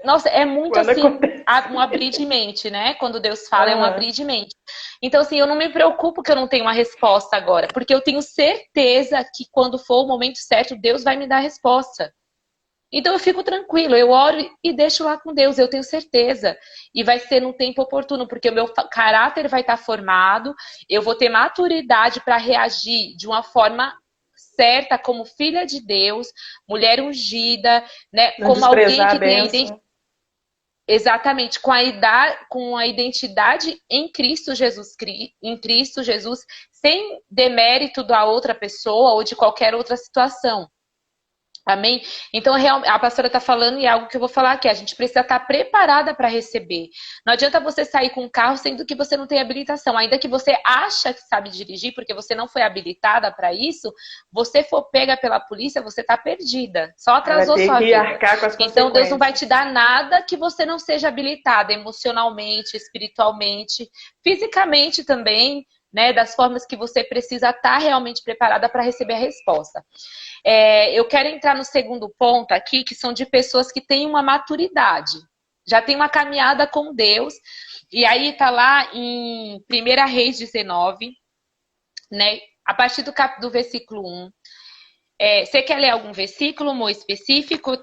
Nossa, é muito quando assim, acontece. um abrir de mente, né? Quando Deus fala, é um Aham. abrir de mente. Então, assim, eu não me preocupo que eu não tenho uma resposta agora, porque eu tenho certeza que quando for o momento certo, Deus vai me dar a resposta. Então eu fico tranquilo, eu oro e deixo lá com Deus, eu tenho certeza. E vai ser no tempo oportuno, porque o meu caráter vai estar formado, eu vou ter maturidade para reagir de uma forma certa, como filha de Deus, mulher ungida, né? Não Como alguém desprezar a que tem a identidade. benção. Exatamente, com a identidade em Cristo Jesus, sem demérito da outra pessoa ou de qualquer outra situação. Amém? Então, a pastora está falando e é algo que eu vou falar aqui. A gente precisa estar preparada para receber. Não adianta você sair com um carro sendo que você não tem habilitação. Ainda que você acha que sabe dirigir, porque você não foi habilitada para isso, você for pega pela polícia, você está perdida. Só Aí vai atrasou ter sua que vida. arcar com as Então, Deus não vai te consequências. dar nada que você não seja habilitada emocionalmente, espiritualmente, fisicamente também, né? Das formas que você precisa estar realmente preparada para receber a resposta. Eu quero entrar no segundo ponto aqui, que são de pessoas que têm uma maturidade já tem uma caminhada com Deus. E aí tá lá em 1 Reis 19, né? A partir do versículo 1. Você quer ler algum versículo, Mo, específico?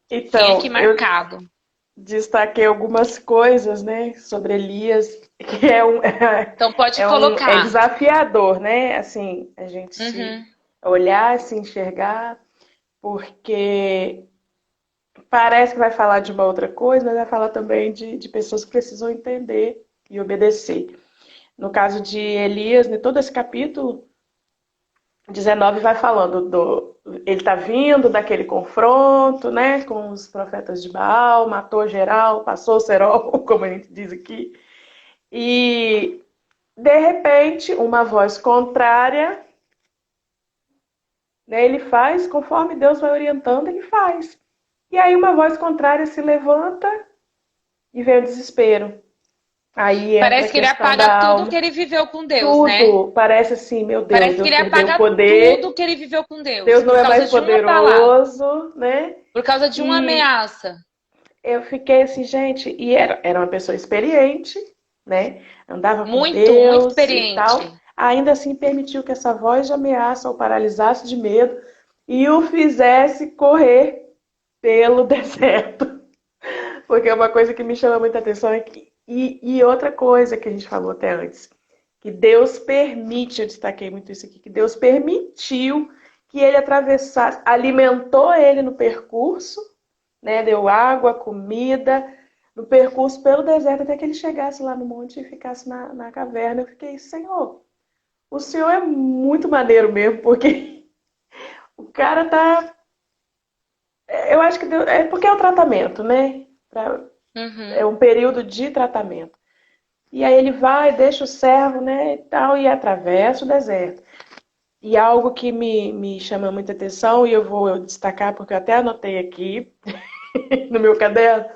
Então, tem aqui marcado. Eu destaquei algumas coisas, né, sobre Elias, que Então pode colocar. É desafiador, né? Assim, a gente se olhar, se enxergar, porque parece que vai falar de uma outra coisa, mas vai falar também de pessoas que precisam entender e obedecer. No caso de Elias, né, todo esse capítulo 19 vai falando ele está vindo daquele confronto, né, com os profetas de Baal, matou geral, passou o cerol, como a gente diz aqui. E, de repente, uma voz contrária, né, ele faz conforme Deus vai orientando, ele faz. E aí uma voz contrária se levanta e vem o desespero. Aí entra Parece a que ele questão apaga da tudo alma. que ele viveu com Deus, Tudo. né? Parece assim, meu Deus, Parece que Deus ele perdeu o apaga poder. tudo que ele viveu com Deus. Deus não por é causa mais de uma palavra. poderoso, né? Por causa de uma ameaça. Eu fiquei assim, gente, e era uma pessoa experiente, né? Andava com Muito Deus e experiente. tal. Ainda assim permitiu que essa voz de ameaça o paralisasse de medo e o fizesse correr pelo deserto. Porque é uma coisa que me chama muita atenção aqui. E outra coisa que a gente falou até antes, que Deus permite, eu destaquei muito isso aqui, que Deus permitiu que ele atravessasse, alimentou ele no percurso, né, deu água, comida, no percurso pelo deserto, até que ele chegasse lá no monte e ficasse na caverna. Eu fiquei, Senhor, o Senhor é muito maneiro mesmo, porque o cara tá... Eu acho que Deus... é porque é o tratamento, né? É um período de tratamento. E aí ele vai, deixa o servo, né, e tal, e atravessa o deserto. E algo que me chama muita atenção, e eu vou destacar porque eu até anotei aqui no meu caderno,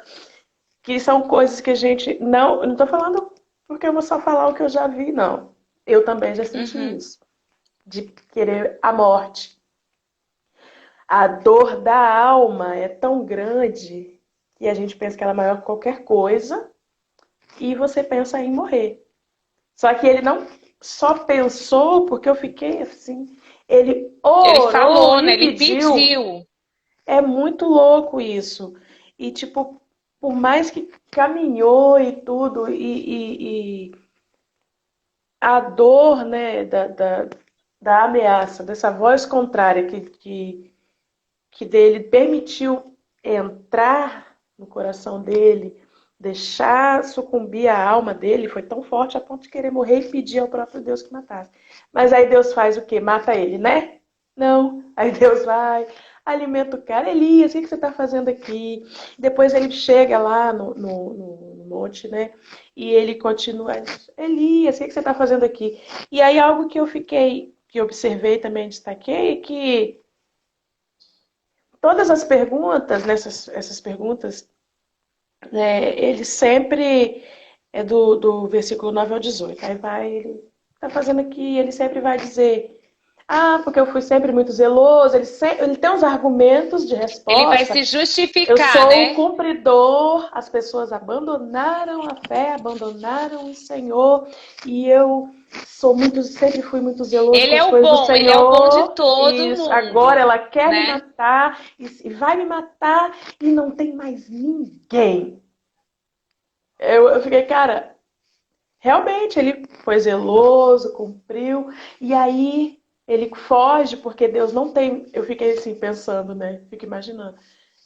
que são coisas que a gente não estou falando porque eu vou só falar o que eu já vi, não. Eu também já senti isso, de querer a morte. A dor da alma é tão grande que a gente pensa que ela é maior que qualquer coisa e você pensa em morrer. Só que ele não só pensou, porque eu fiquei assim, ele orou, ele falou, né? e Ele pediu. É muito louco isso. E, tipo, por mais que caminhou e tudo, e a dor, né, da ameaça, dessa voz contrária que dele permitiu entrar no coração dele, deixar sucumbir a alma dele, foi tão forte a ponto de querer morrer e pedir ao próprio Deus que matasse. Mas aí Deus faz o quê? Mata ele, né? Não. Aí Deus vai, alimenta o cara. Elias, o que você está fazendo aqui? Depois ele chega lá no monte, né? E ele continua, Elias, o que você está fazendo aqui? E aí algo que eu fiquei, que eu observei também, destaquei, que todas as perguntas, essas perguntas, ele sempre é do versículo 9 ao 18. Aí vai, ele está fazendo aqui, ele sempre vai dizer, porque eu fui sempre muito zeloso, ele tem uns argumentos de resposta. Ele vai se justificar, eu sou né? o cumpridor, as pessoas abandonaram a fé, abandonaram o Senhor, e eu sempre fui muito zeloso ele com as é o coisas bom, do Senhor. ele é o bom de todo mundo. Agora ela quer né? me matar, e vai me matar, e não tem mais ninguém. Eu fiquei, cara, realmente ele foi zeloso, cumpriu, e aí ele foge, porque Deus não tem. Eu fiquei assim pensando, né? Fico imaginando.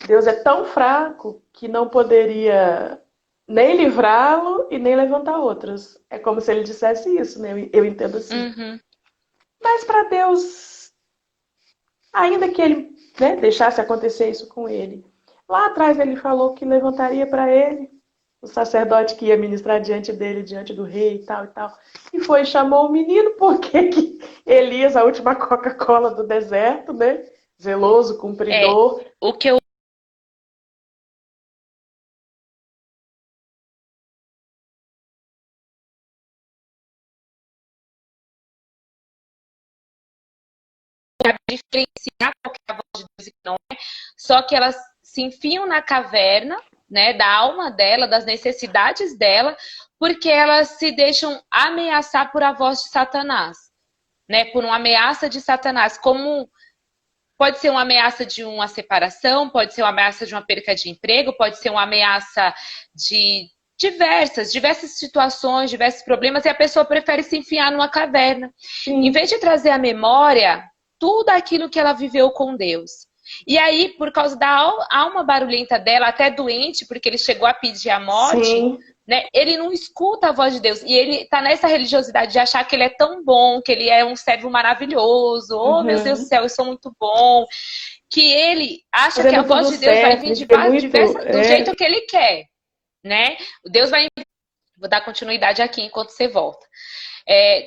Deus é tão fraco que não poderia nem livrá-lo e nem levantar outros. É como se ele dissesse isso, né? Eu entendo assim. Mas para Deus, ainda que ele, né, deixasse acontecer isso com ele, lá atrás ele falou que levantaria para ele o sacerdote que ia ministrar diante dele, diante do rei e tal e tal. E foi, chamou o menino, porque que Elias, a última Coca-Cola do deserto, né? Zeloso, cumpridor. O que eu diferenciar qual que é a voz de Deus e não é, só que elas se enfiam na caverna, né, da alma dela, das necessidades dela, porque elas se deixam ameaçar por a voz de Satanás, né, por uma ameaça de Satanás, como pode ser uma ameaça de uma separação, pode ser uma ameaça de uma perca de emprego, pode ser uma ameaça de diversas situações, diversos problemas, e a pessoa prefere se enfiar numa caverna. Sim. Em vez de trazer à memória tudo aquilo que ela viveu com Deus. E aí, por causa da alma barulhenta dela, até doente, porque ele chegou a pedir a morte, sim, né? Ele não escuta a voz de Deus. E ele tá nessa religiosidade de achar que ele é tão bom, que ele é um servo maravilhoso. Oh, meu Deus do céu, eu sou muito bom. Que ele acha que a voz de Deus vai vir do jeito que ele quer, né? Deus vai... Vou dar continuidade aqui enquanto você volta.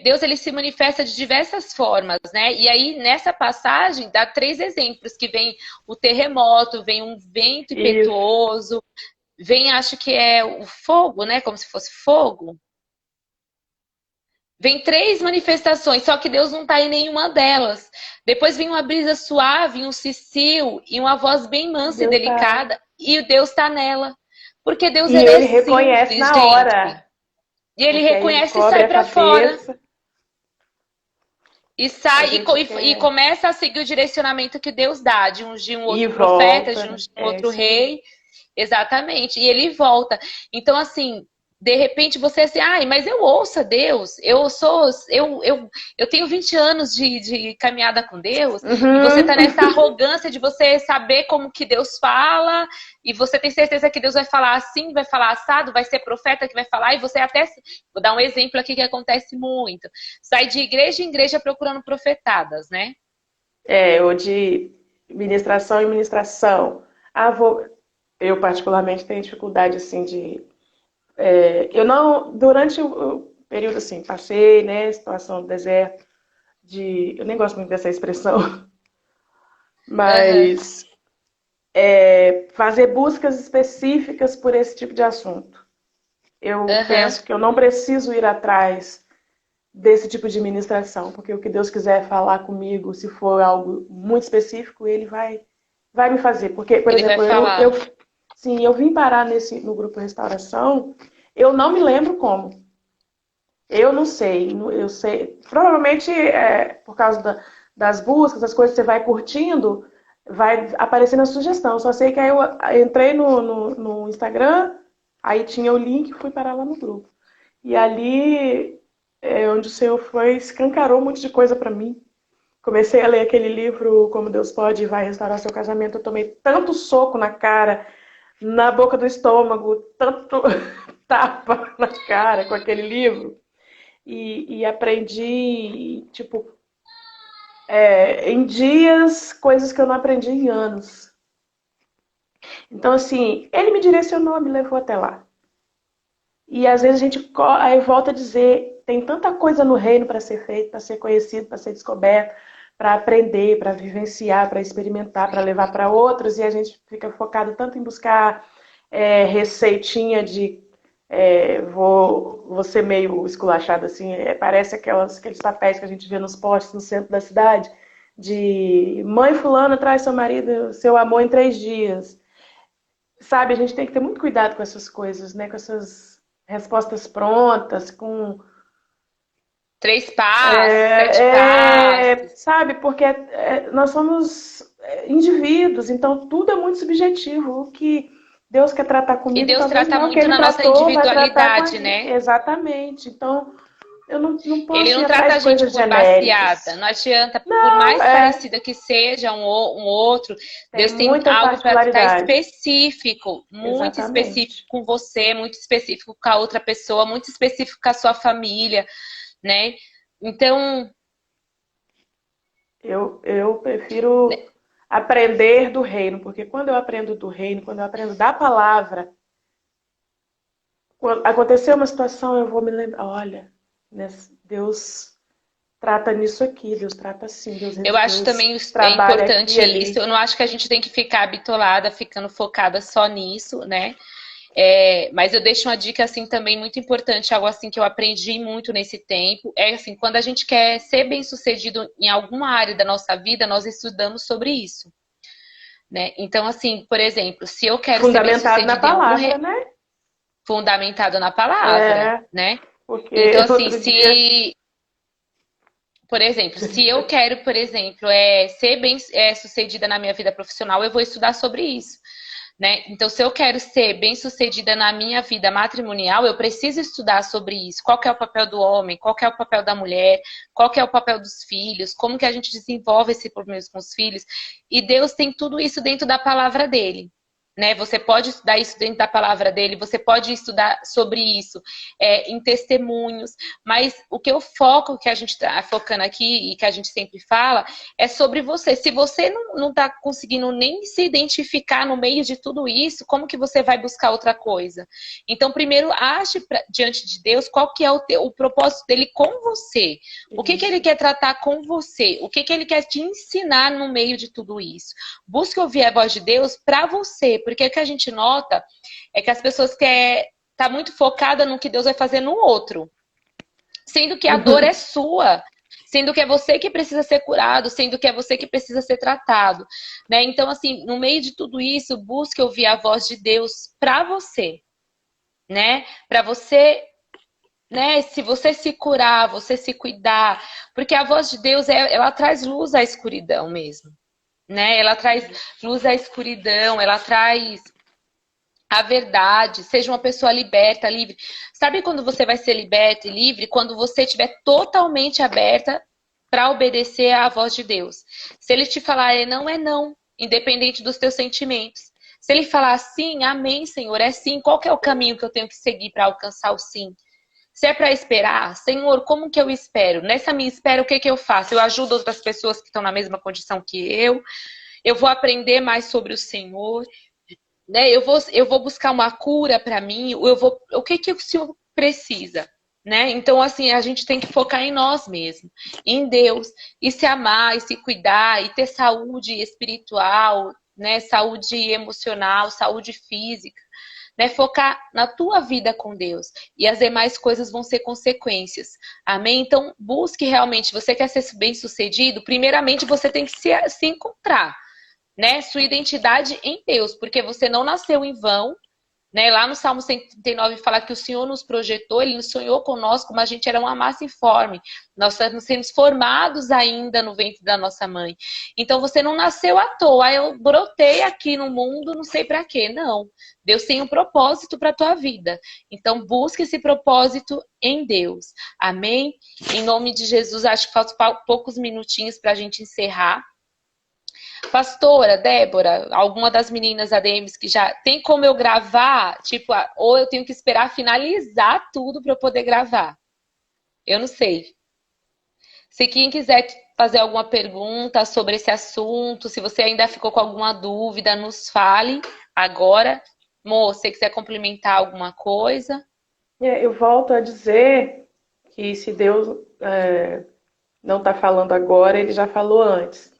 Deus, ele se manifesta de diversas formas, né? E aí, nessa passagem, dá 3 exemplos, que vem o terremoto, vem um vento impetuoso, vem, acho que é o fogo, né? Como se fosse fogo. Vem 3 manifestações, só que Deus não está em nenhuma delas. Depois vem uma brisa suave, um cicio e uma voz bem mansa Deus e delicada, e Deus está nela. Porque Deus ele é reconhece simples, na hora. E ele reconhece e sai para fora. E sai e começa a seguir o direcionamento que Deus dá, de ungir um outro profeta, de ungir um outro rei. Exatamente. E ele volta. Então, assim, de repente você assim, mas eu ouço a Deus, eu tenho 20 anos de caminhada com Deus, e você tá nessa arrogância de você saber como que Deus fala, e você tem certeza que Deus vai falar assim, vai falar assado, vai ser profeta que vai falar, e você até... Vou dar um exemplo aqui que acontece muito. Sai de igreja em igreja procurando profetadas, né? Ou de ministração em ministração. Eu particularmente tenho dificuldade, assim, de... eu não... Durante o período, assim, passei, né, situação do deserto, eu nem gosto muito dessa expressão, mas... fazer buscas específicas por esse tipo de assunto. Eu penso que eu não preciso ir atrás desse tipo de ministração, porque o que Deus quiser falar comigo, se for algo muito específico, ele vai me fazer. Porque, por exemplo, eu vim parar no grupo Restauração, eu não me lembro como. Eu não sei, eu sei. Provavelmente por causa das buscas, das coisas que você vai curtindo, vai aparecer na sugestão. Só sei que aí eu entrei no Instagram, aí tinha o link e fui parar lá no grupo. E ali onde o Senhor escancarou um monte de coisa para mim. Comecei a ler aquele livro, Como Deus Pode e Vai Restaurar Seu Casamento. Eu tomei tanto soco na cara, na boca do estômago, tanto tapa na cara com aquele livro. E aprendi, tipo, em dias, coisas que eu não aprendi em anos. Então, assim, ele me direcionou, me levou até lá. E às vezes a gente aí volta a dizer, tem tanta coisa no reino para ser feito, para ser conhecido, para ser descoberto, para aprender, para vivenciar, para experimentar, para levar para outros, e a gente fica focado tanto em buscar receitinha de vou ser meio esculachada assim, parece aqueles papéis que a gente vê nos postes no centro da cidade, de mãe fulana traz seu marido, seu amor em 3 dias. Sabe, a gente tem que ter muito cuidado com essas coisas, né? Com essas respostas prontas, com 3 passos, 7 passos. Sabe, porque nós somos indivíduos, então tudo é muito subjetivo. O que Deus quer tratar comigo, e Deus trata muito na nossa individualidade, né? Exatamente. Então, eu não posso Ele não trata a gente por baseada. Não adianta, por mais parecida que seja um outro, Deus tem algo para ficar específico, muito específico com você, muito específico com a outra pessoa, muito específico com a sua família, né? Então... Eu prefiro aprender do reino, porque quando eu aprendo do reino, quando eu aprendo da palavra, quando acontecer uma situação, eu vou me lembrar, olha, Deus trata nisso aqui, Deus trata assim. Eu acho também importante isso. Eu não acho que a gente tem que ficar bitolada, ficando focada só nisso, né? Mas eu deixo uma dica assim também muito importante, algo assim que eu aprendi muito nesse tempo. Assim, quando a gente quer ser bem-sucedido em alguma área da nossa vida, nós estudamos sobre isso. né? Então, assim, por exemplo, se eu quero ser Fundamentado na bem-sucedida em algum palavra, né? fundamentado na palavra, É, né? Então, porque assim, outro dia. se, por exemplo, se eu quero, por exemplo, ser bem-sucedida na minha vida profissional, eu vou estudar sobre isso. Né? Então, se eu quero ser bem-sucedida na minha vida matrimonial, eu preciso estudar sobre isso. Qual que é o papel do homem? Qual que é o papel da mulher? Qual que é o papel dos filhos? Como que a gente desenvolve esse problema com os filhos? E Deus tem tudo isso dentro da palavra dele. Né? Você pode estudar isso dentro da palavra dele, você pode estudar sobre isso em testemunhos, mas o que eu foco, que a gente está focando aqui e que a gente sempre fala, é sobre você. Se você não está conseguindo nem se identificar no meio de tudo isso, como que você vai buscar outra coisa? Então, primeiro, ache diante de Deus qual que é o propósito dele com você. O que ele quer tratar com você? O que ele quer te ensinar no meio de tudo isso? Busque ouvir a voz de Deus para você, porque o que a gente nota é que as pessoas querem tá muito focada no que Deus vai fazer no outro, sendo que a dor é sua, sendo que é você que precisa ser curado, sendo que é você que precisa ser tratado, né? Então, assim, no meio de tudo isso, busque ouvir a voz de Deus para você, né? Para você, né? Se você se curar, você se cuidar, porque a voz de Deus ela traz luz à escuridão mesmo, né? Ela traz luz à escuridão, ela traz a verdade, seja uma pessoa liberta, livre. Sabe quando você vai ser liberta e livre? Quando você estiver totalmente aberta para obedecer à voz de Deus. Se ele te falar não, é não, independente dos teus sentimentos. Se ele falar sim, amém, Senhor, é sim. Qual que é o caminho que eu tenho que seguir para alcançar o sim? Se é para esperar, Senhor, como que eu espero? Nessa minha espera, o que que eu faço? Eu ajudo outras pessoas que estão na mesma condição que eu vou aprender mais sobre o Senhor, né? Eu vou buscar uma cura para mim, o que que o Senhor precisa, né? Então, assim, a gente tem que focar em nós mesmos, em Deus, e se amar, e se cuidar, e ter saúde espiritual, né? Saúde emocional, saúde física, né? Focar na tua vida com Deus, e as demais coisas vão ser consequências, amém? Então, busque realmente, você quer ser bem-sucedido, primeiramente você tem que se encontrar, né, sua identidade em Deus, porque você não nasceu em vão, né? Lá no Salmo 139 fala que o Senhor nos projetou, Ele nos sonhou conosco, mas a gente era uma massa informe. Nós estamos sendo formados ainda no ventre da nossa mãe. Então você não nasceu à toa. Eu brotei aqui no mundo, não sei para quê. Não. Deus tem um propósito para a tua vida. Então busque esse propósito em Deus. Amém? Em nome de Jesus, acho que faltam poucos minutinhos para a gente encerrar. Pastora, Débora, alguma das meninas ADMs que já tem como eu gravar, tipo, ou eu tenho que esperar finalizar tudo para eu poder gravar. Eu não sei. Se quem quiser fazer alguma pergunta sobre esse assunto, se você ainda ficou com alguma dúvida, nos fale agora. Mo, se quiser complementar alguma coisa. Eu volto a dizer que se Deus não está falando agora, ele já falou antes.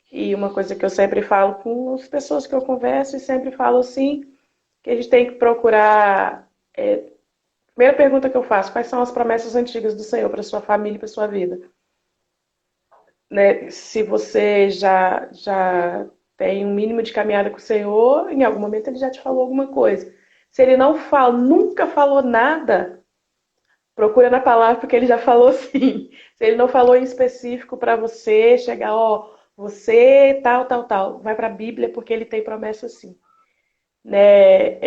E uma coisa que eu sempre falo com as pessoas que eu converso e sempre falo assim, que a gente tem que procurar. Primeira pergunta que eu faço: quais são as promessas antigas do Senhor para sua família e para sua vida? Né? Se você já tem um mínimo de caminhada com o Senhor, em algum momento ele já te falou alguma coisa. Se ele não fala, nunca falou nada, procura na palavra porque ele já falou sim. Se ele não falou em específico para você, chegar, você tal, vai para a Bíblia porque ele tem promessa sim. Né?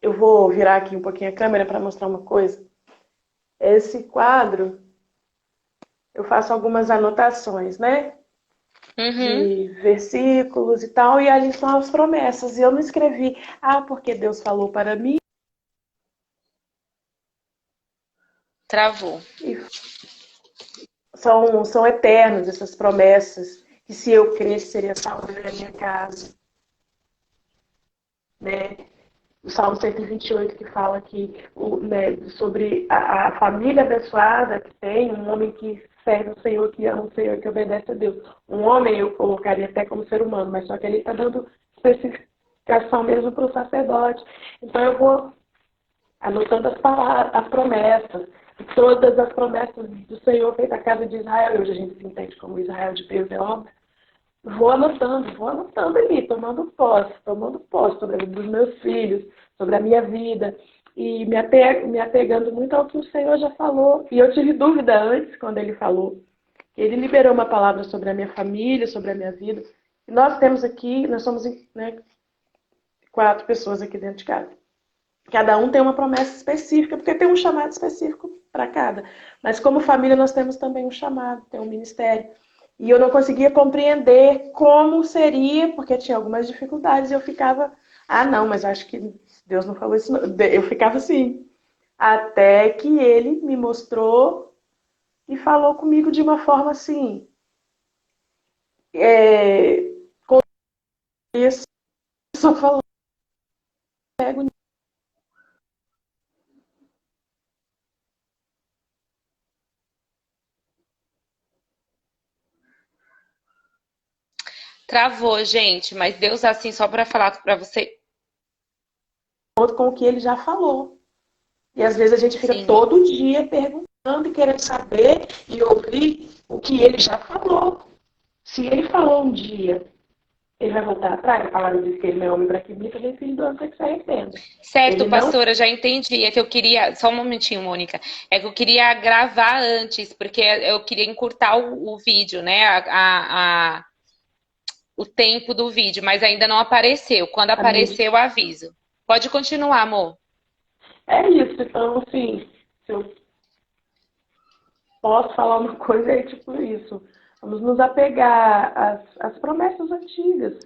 Eu vou virar aqui um pouquinho a câmera para mostrar uma coisa. Esse quadro, eu faço algumas anotações, né? De versículos e tal, e ali são as promessas. E eu não escrevi, porque Deus falou para mim. Travou. E são eternas essas promessas, que se eu crescer, seria salvo na minha casa. Né? O Salmo 128 que fala que, né, sobre a família abençoada que tem, um homem que serve o Senhor, que ama o Senhor, que obedece a Deus. Um homem eu colocaria até como ser humano, mas só que ele está dando especificação mesmo para o sacerdote. Então eu vou anotando as palavras, as promessas, todas as promessas do Senhor feitas à casa de Israel. Hoje a gente se entende como Israel de Deus, é óbvio. vou anotando ali, tomando posse sobre a vida dos meus filhos, sobre a minha vida, e me apegando muito ao que o Senhor já falou. E eu tive dúvida antes, quando ele falou. Ele liberou uma palavra sobre a minha família, sobre a minha vida. E nós temos aqui, nós somos, né, 4 pessoas aqui dentro de casa. Cada um tem uma promessa específica, porque tem um chamado específico para cada. Mas como família nós temos também um chamado, tem um ministério. E eu não conseguia compreender como seria, porque tinha algumas dificuldades, e eu ficava, não, mas acho que Deus não falou isso. Não. Eu ficava assim. Até que ele me mostrou e falou comigo de uma forma assim. Com isso, só falou. Travou, gente, mas Deus assim só para falar para você. Com o que ele já falou. E às vezes a gente fica todo dia perguntando e querendo saber e ouvir o que ele já falou. Se ele falou um dia, ele vai voltar atrás. A palavra diz que ele não é homem para que minta, nem filho do homem para que se arrependa. Certo, pastora, já entendi. É que eu queria. Só um momentinho, Mônica. É que eu queria gravar antes, porque eu queria encurtar o vídeo, né? O tempo do vídeo, mas ainda não apareceu. Quando aparecer, eu aviso. Pode continuar, amor. É isso. Então, assim, se eu posso falar uma coisa, é tipo isso. Vamos nos apegar às promessas antigas.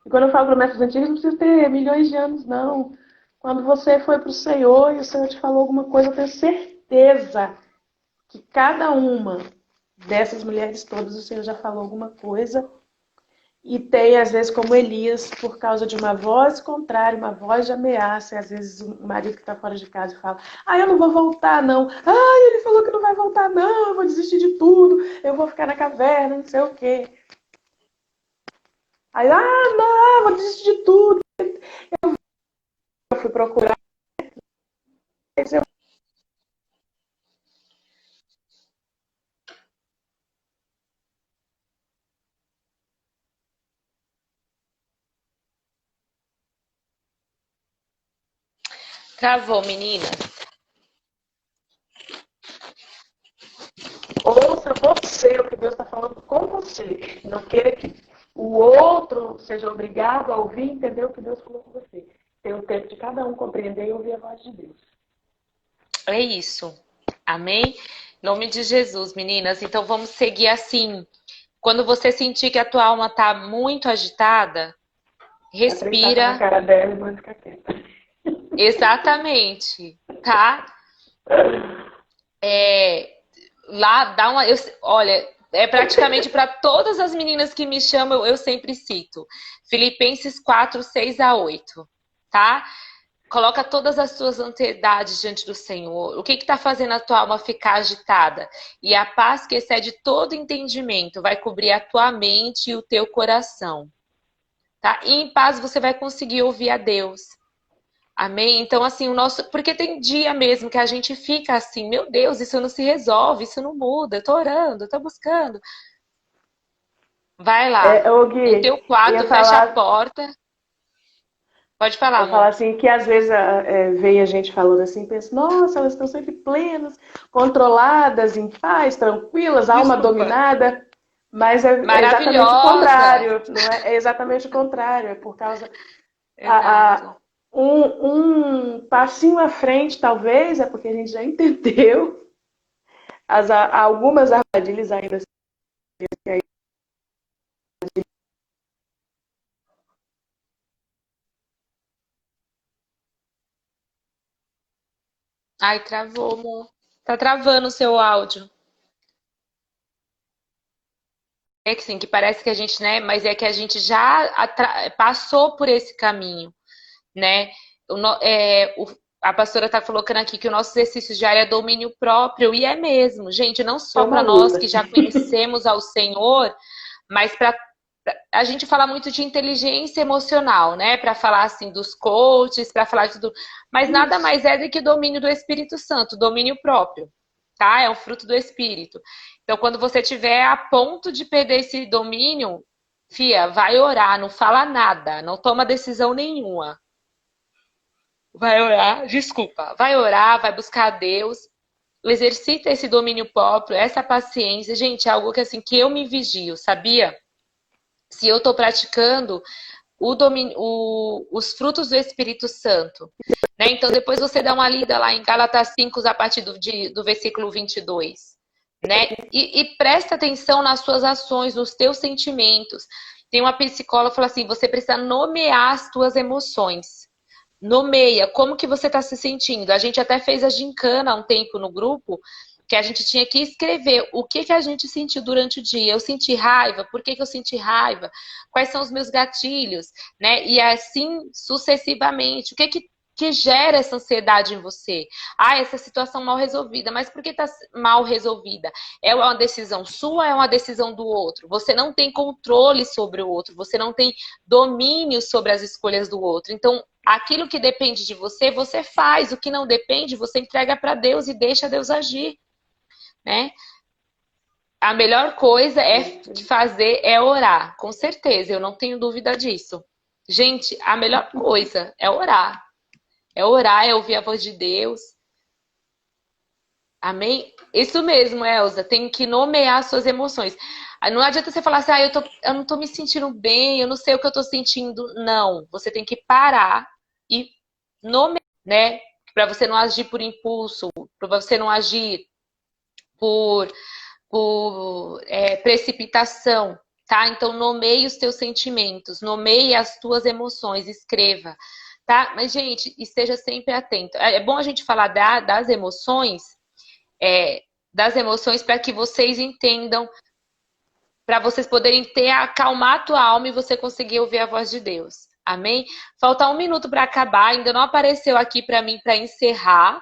E quando eu falo promessas antigas, não precisa ter milhões de anos, não. Quando você foi para o Senhor e o Senhor te falou alguma coisa, eu tenho certeza que cada uma dessas mulheres todas, o Senhor já falou alguma coisa. E tem, às vezes, como Elias, por causa de uma voz contrária, uma voz de ameaça, e às vezes o marido que está fora de casa fala, eu não vou voltar, não. Ele falou que não vai voltar, não, eu vou desistir de tudo, eu vou ficar na caverna, não sei o quê. Aí, não, eu vou desistir de tudo. Eu fui procurar. Travou, menina. Ouça você o que Deus está falando com você. Não queira que o outro seja obrigado a ouvir e entender o que Deus falou com você. Tem o tempo de cada um compreender e ouvir a voz de Deus. É isso. Amém? Em nome de Jesus, meninas. Então vamos seguir assim. Quando você sentir que a tua alma está muito agitada, respira. Na cara dela e manda ficar quieta. Exatamente, tá? Lá dá uma. Olha, é praticamente para todas as meninas que me chamam, eu sempre cito. Filipenses 4, 6 a 8, tá? Coloca todas as tuas ansiedades diante do Senhor. O que está fazendo a tua alma ficar agitada? E a paz que excede todo entendimento vai cobrir a tua mente e o teu coração. Tá? E em paz você vai conseguir ouvir a Deus. Amém? Então, assim, porque tem dia mesmo que a gente fica assim, meu Deus, isso não se resolve, isso não muda, eu tô orando, eu tô buscando. Vai lá, Gui, no teu quarto, fecha a porta. Pode falar, amor. Falar assim, que às vezes vem a gente falando assim, pensa, nossa, elas estão sempre plenas, controladas, em paz, tranquilas, alma dominada. Mas é exatamente o contrário, não é? É exatamente o contrário, é por causa um passinho à frente, talvez, é porque a gente já entendeu algumas armadilhas ainda. Ai, travou, amor. Tá travando o seu áudio. É que sim, que parece que a gente, né? Mas é que a gente já passou por esse caminho, né? A pastora está colocando aqui que o nosso exercício diário é domínio próprio, e é mesmo, gente, não só para nós que já conhecemos ao Senhor, mas para a gente fala muito de inteligência emocional, né? Para falar assim dos coaches, para falar de tudo, mas nada mais é do que domínio do Espírito Santo, domínio próprio, tá? É um fruto do Espírito. Então, quando você tiver a ponto de perder esse domínio, Fia, vai orar, não fala nada, não toma decisão nenhuma. Vai orar, desculpa, vai orar, vai buscar a Deus, exercita esse domínio próprio, essa paciência. Gente, é algo que assim que eu me vigio, sabia? Se eu tô praticando os frutos do Espírito Santo. Né? Então, depois você dá uma lida lá em Gálatas 5, a partir do versículo 22. Né? E presta atenção nas suas ações, nos teus sentimentos. Tem uma psicóloga que falou assim, você precisa nomear as tuas emoções. Nomeia, como que você está se sentindo? A gente até fez a gincana há um tempo no grupo, que a gente tinha que escrever o que a gente sentiu durante o dia. Eu senti raiva, por que eu senti raiva? Quais são os meus gatilhos? Né? E assim sucessivamente. O que gera essa ansiedade em você? Ah, essa situação mal resolvida. Mas por que está mal resolvida? É uma decisão sua ou é uma decisão do outro? Você não tem controle sobre o outro. Você não tem domínio sobre as escolhas do outro. Então, aquilo que depende de você, você faz. O que não depende, você entrega para Deus e deixa Deus agir. Né? A melhor coisa de fazer é orar, com certeza, eu não tenho dúvida disso. Gente, a melhor coisa é orar. É orar, é ouvir a voz de Deus. Amém? Isso mesmo, Elza, tem que nomear suas emoções. Não adianta você falar assim, eu não tô me sentindo bem, eu não sei o que eu tô sentindo. Não, você tem que parar e nomear, né? Para você não agir por impulso, para você não agir por precipitação, tá? Então, nomeie os teus sentimentos, nomeie as tuas emoções, escreva, tá? Mas, gente, esteja sempre atento. É bom a gente falar das emoções para que vocês entendam, para vocês poderem acalmar a tua alma e você conseguir ouvir a voz de Deus. Amém? Falta 1 minuto para acabar, ainda não apareceu aqui para mim para encerrar.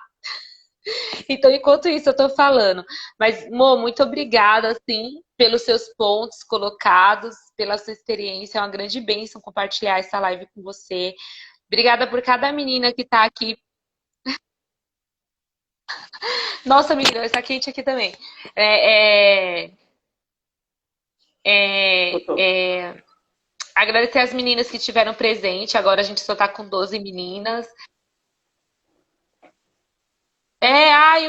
Então, enquanto isso, eu tô falando. Mas, Mo, muito obrigada, assim, pelos seus pontos colocados, pela sua experiência. É uma grande bênção compartilhar essa live com você. Obrigada por cada menina que tá aqui. Nossa, menina, está quente aqui também. Agradecer as meninas que estiveram presentes. Agora a gente só tá com 12 meninas.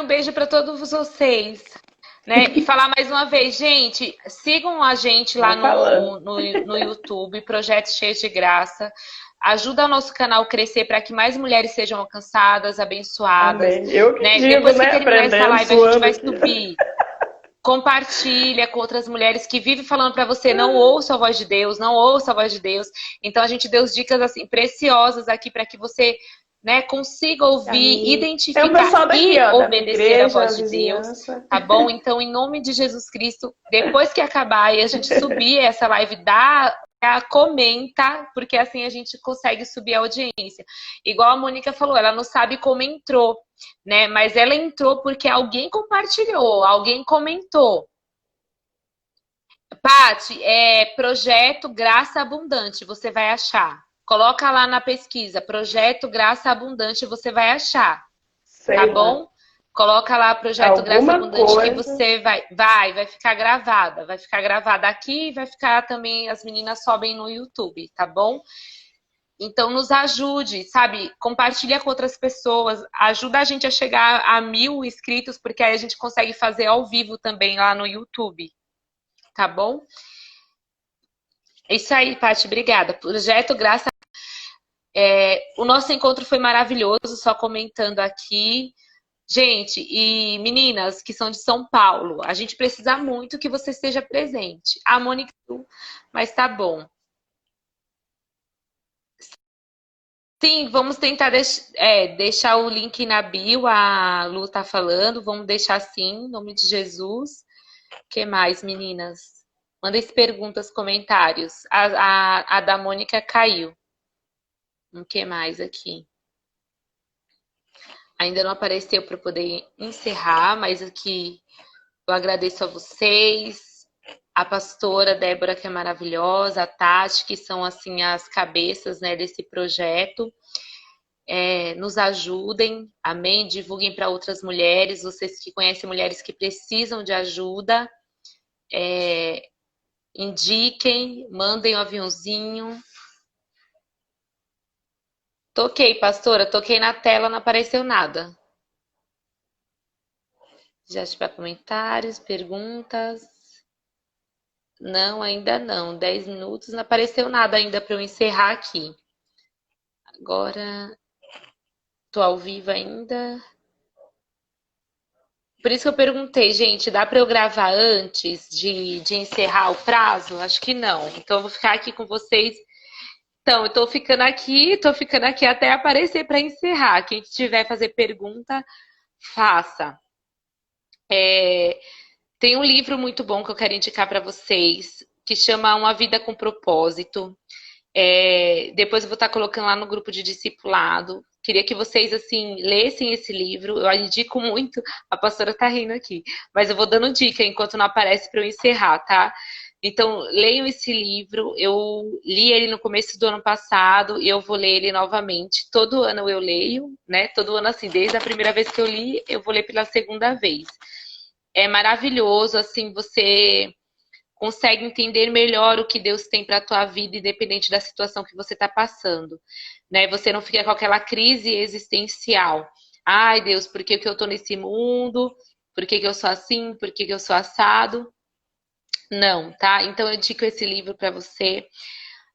Um beijo para todos vocês. Né? E falar mais uma vez, gente, sigam a gente lá no YouTube, Projeto Cheio de Graça. Ajuda o nosso canal a crescer para que mais mulheres sejam alcançadas, abençoadas. Amém. Eu que né? digo, Depois que né? terminar essa live, a gente vai aqui. subir. Compartilha com outras mulheres que vivem falando para você, não ouça a voz de Deus, não ouça a voz de Deus. Então a gente deu dicas assim preciosas aqui para que você, né, consiga ouvir, identificar daqui, e obedecer a voz de Deus, tá bom? Então, em nome de Jesus Cristo, depois que acabar e a gente subir essa live, comenta, porque assim a gente consegue subir a audiência. Igual a Mônica falou, ela não sabe como entrou, né? Mas ela entrou porque alguém compartilhou, alguém comentou. Paty, Projeto Graça Abundante, você vai achar. Coloca lá na pesquisa, Projeto Graça Abundante, você vai achar. Tá bom? Coloca lá Projeto Graça Abundante que você vai ficar gravada. Vai ficar gravada aqui e vai ficar também, as meninas sobem no YouTube, tá bom? Então nos ajude, sabe? Compartilha com outras pessoas, ajuda a gente a chegar a 1000 inscritos, porque aí a gente consegue fazer ao vivo também lá no YouTube. Tá bom? Isso aí, Paty, obrigada. Projeto Graça. O nosso encontro foi maravilhoso, só comentando aqui. Gente, e meninas que são de São Paulo, a gente precisa muito que você esteja presente. A Mônica, mas tá bom. Sim, vamos tentar deixar o link na bio, a Lu tá falando, vamos deixar assim, em nome de Jesus. O que mais, meninas? Mandem perguntas, comentários. A da Mônica caiu. O que mais aqui? Ainda não apareceu para poder encerrar, mas aqui eu agradeço a vocês, a pastora Débora, que é maravilhosa, a Tati, que são assim as cabeças, né, desse projeto. Nos ajudem, amém? Divulguem para outras mulheres, vocês que conhecem mulheres que precisam de ajuda. Indiquem, mandem um aviãozinho. Toquei, pastora, toquei na tela, não apareceu nada. Já tiver comentários, perguntas? Não, ainda não. 10 minutos, não apareceu nada ainda para eu encerrar aqui. Agora, tô ao vivo ainda. Por isso que eu perguntei, gente, dá para eu gravar antes de encerrar o prazo? Acho que não. Então, eu vou ficar aqui com vocês. Então, eu tô ficando aqui até aparecer para encerrar. Quem tiver fazer pergunta, faça. Tem um livro muito bom que eu quero indicar para vocês, que chama Uma Vida com Propósito. Depois eu vou estar colocando lá no grupo de discipulado. Queria que vocês, assim, lessem esse livro. Eu indico muito. A pastora tá rindo aqui. Mas eu vou dando dica enquanto não aparece para eu encerrar, tá? Então, leiam esse livro. Eu li ele no começo do ano passado e eu vou ler ele novamente. Todo ano eu leio, né? Todo ano, assim, desde a primeira vez que eu li, eu vou ler pela segunda vez. É maravilhoso, assim, você consegue entender melhor o que Deus tem para a tua vida, independente da situação que você está passando, né? Você não fica com aquela crise existencial. Ai, Deus, por que que eu estou nesse mundo? Por que que eu sou assim? Por que que eu sou assado? Não, tá? Então eu indico esse livro para você.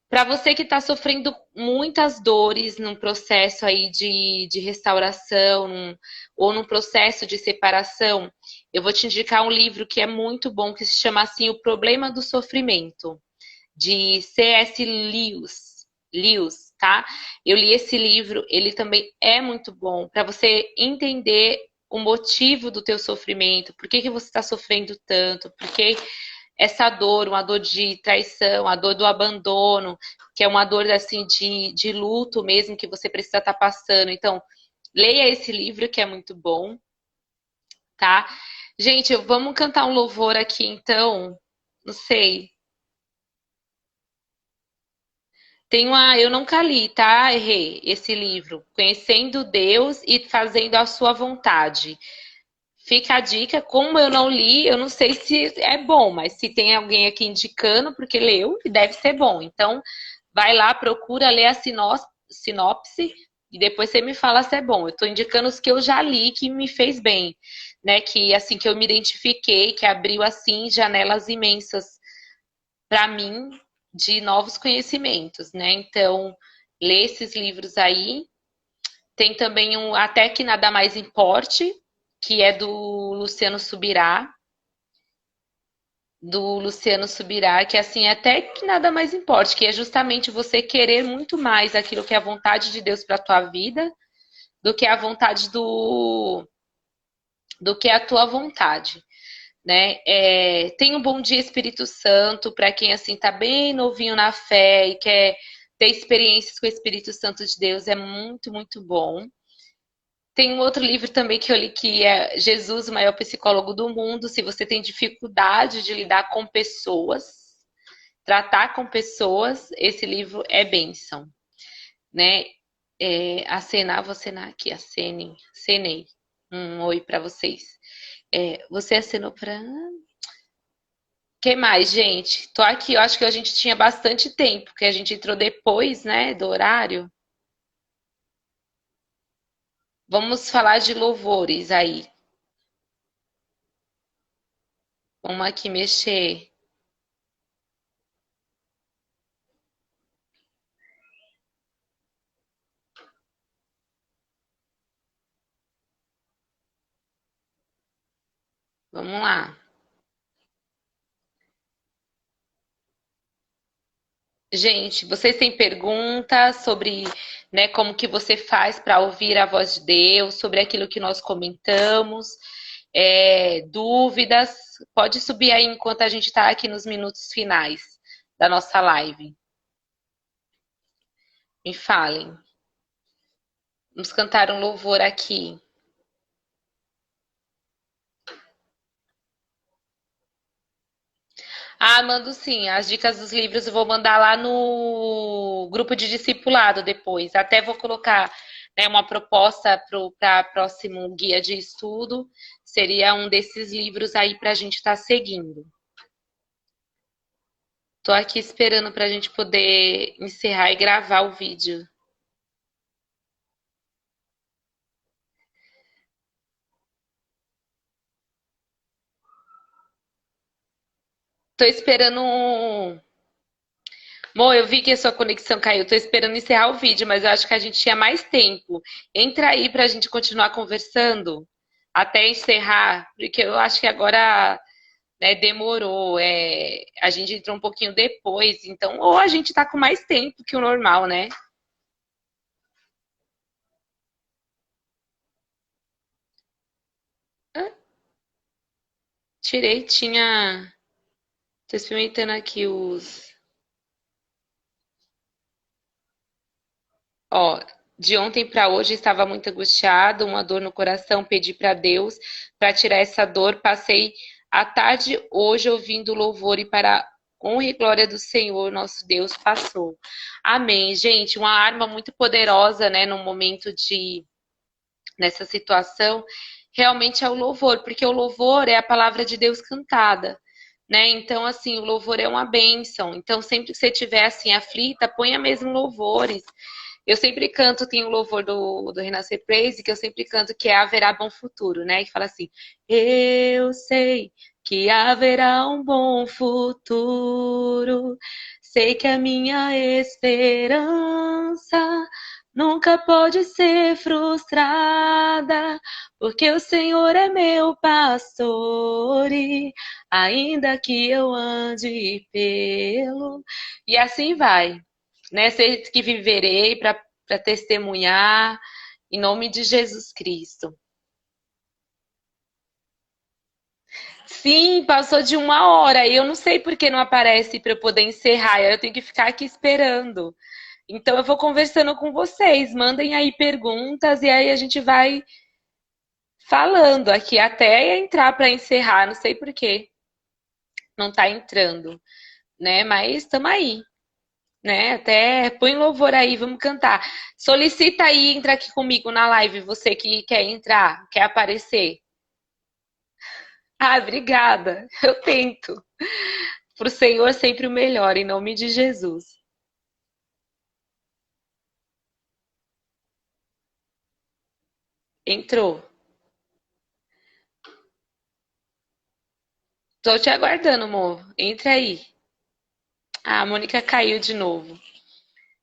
Para você que está sofrendo muitas dores num processo aí de restauração, ou num processo de separação, eu vou te indicar um livro que é muito bom, que se chama assim O Problema do Sofrimento, de C.S. Lewis, tá? Eu li esse livro, ele também é muito bom para você entender o motivo do teu sofrimento, por que que você está sofrendo tanto, por que essa dor, uma dor de traição, a dor do abandono, que é uma dor assim de luto mesmo que você precisa estar passando. Então, leia esse livro que é muito bom, tá? Gente, vamos cantar um louvor aqui então. Não sei. Tem uma, eu nunca li, tá? Errei esse livro. Conhecendo Deus e fazendo a sua vontade. Fica a dica, como eu não li, eu não sei se é bom, mas se tem alguém aqui indicando, porque leu, deve ser bom. Então, vai lá, procura ler a sinopse e depois você me fala se é bom. Eu estou indicando os que eu já li que me fez bem, né? Que assim que eu me identifiquei, que abriu assim janelas imensas para mim de novos conhecimentos, né? Então, lê esses livros aí. Tem também um Até que Nada Mais Importe, que é do Luciano Subirá, que assim, até que nada mais importa, que é justamente você querer muito mais aquilo que é a vontade de Deus para a tua vida, do que a vontade do que a tua vontade, né? Tem um Bom Dia Espírito Santo para quem assim tá bem novinho na fé e quer ter experiências com o Espírito Santo de Deus, é muito, muito bom. Tem um outro livro também que eu li que é Jesus, o maior psicólogo do mundo. Se você tem dificuldade de lidar com pessoas, tratar com pessoas, esse livro é bênção, né? Vou acenar aqui, acenei um oi para vocês. Você acenou para... Que mais, gente? Tô aqui, eu acho que a gente tinha bastante tempo, porque a gente entrou depois, né, do horário. Vamos falar de louvores aí. Vamos aqui mexer. Vamos lá. Gente, vocês têm perguntas sobre, né, como que você faz para ouvir a voz de Deus, sobre aquilo que nós comentamos, dúvidas? Pode subir aí enquanto a gente está aqui nos minutos finais da nossa live. Me falem. Vamos cantar um louvor aqui. Ah, mando sim. As dicas dos livros eu vou mandar lá no grupo de discipulado depois. Até vou colocar, né, uma proposta para próximo guia de estudo. Seria um desses livros aí para a gente estar seguindo. Tô aqui esperando pra gente poder encerrar e gravar o vídeo. Tô esperando um. Mo, eu vi que a sua conexão caiu. Tô esperando encerrar o vídeo, mas eu acho que a gente tinha mais tempo. Entra aí pra gente continuar conversando até encerrar, porque eu acho que agora, né, demorou. A gente entrou um pouquinho depois, então, ou a gente tá com mais tempo que o normal, né? Ah, tirei, tinha. Tô experimentando aqui os. Ó, de ontem para hoje estava muito angustiado, uma dor no coração, pedi para Deus para tirar essa dor. Passei a tarde hoje ouvindo louvor e para honra e glória do Senhor, nosso Deus, passou. Amém, gente. Uma arma muito poderosa, né, no momento de nessa situação, realmente é o louvor, porque o louvor é a palavra de Deus cantada. Né? Então, assim, o louvor é uma bênção. Então, sempre que você estiver assim aflita, ponha mesmo louvores. Eu sempre canto, tem o louvor do Renascer Praise, que eu sempre canto, que é Haverá Bom Futuro, né? Que fala assim: Eu sei que haverá um bom futuro, sei que a minha esperança nunca pode ser frustrada, porque o Senhor é meu pastor, e ainda que eu ande pelo. E assim vai, né? Sei que viverei para testemunhar em nome de Jesus Cristo. Sim, passou de 1 hora e eu não sei por que não aparece para eu poder encerrar. Eu tenho que ficar aqui esperando. Então eu vou conversando com vocês. Mandem aí perguntas e aí a gente vai falando aqui até entrar para encerrar. Não sei por que não está entrando, né? Mas estamos aí. Né? Até põe louvor aí, vamos cantar. Solicita aí, entra aqui comigo na live, você que quer entrar, quer aparecer. Ah, obrigada. Eu tento. Pro Senhor sempre o melhor, em nome de Jesus. Entrou. Tô te aguardando, amor. Entra aí. Ah, a Mônica caiu de novo.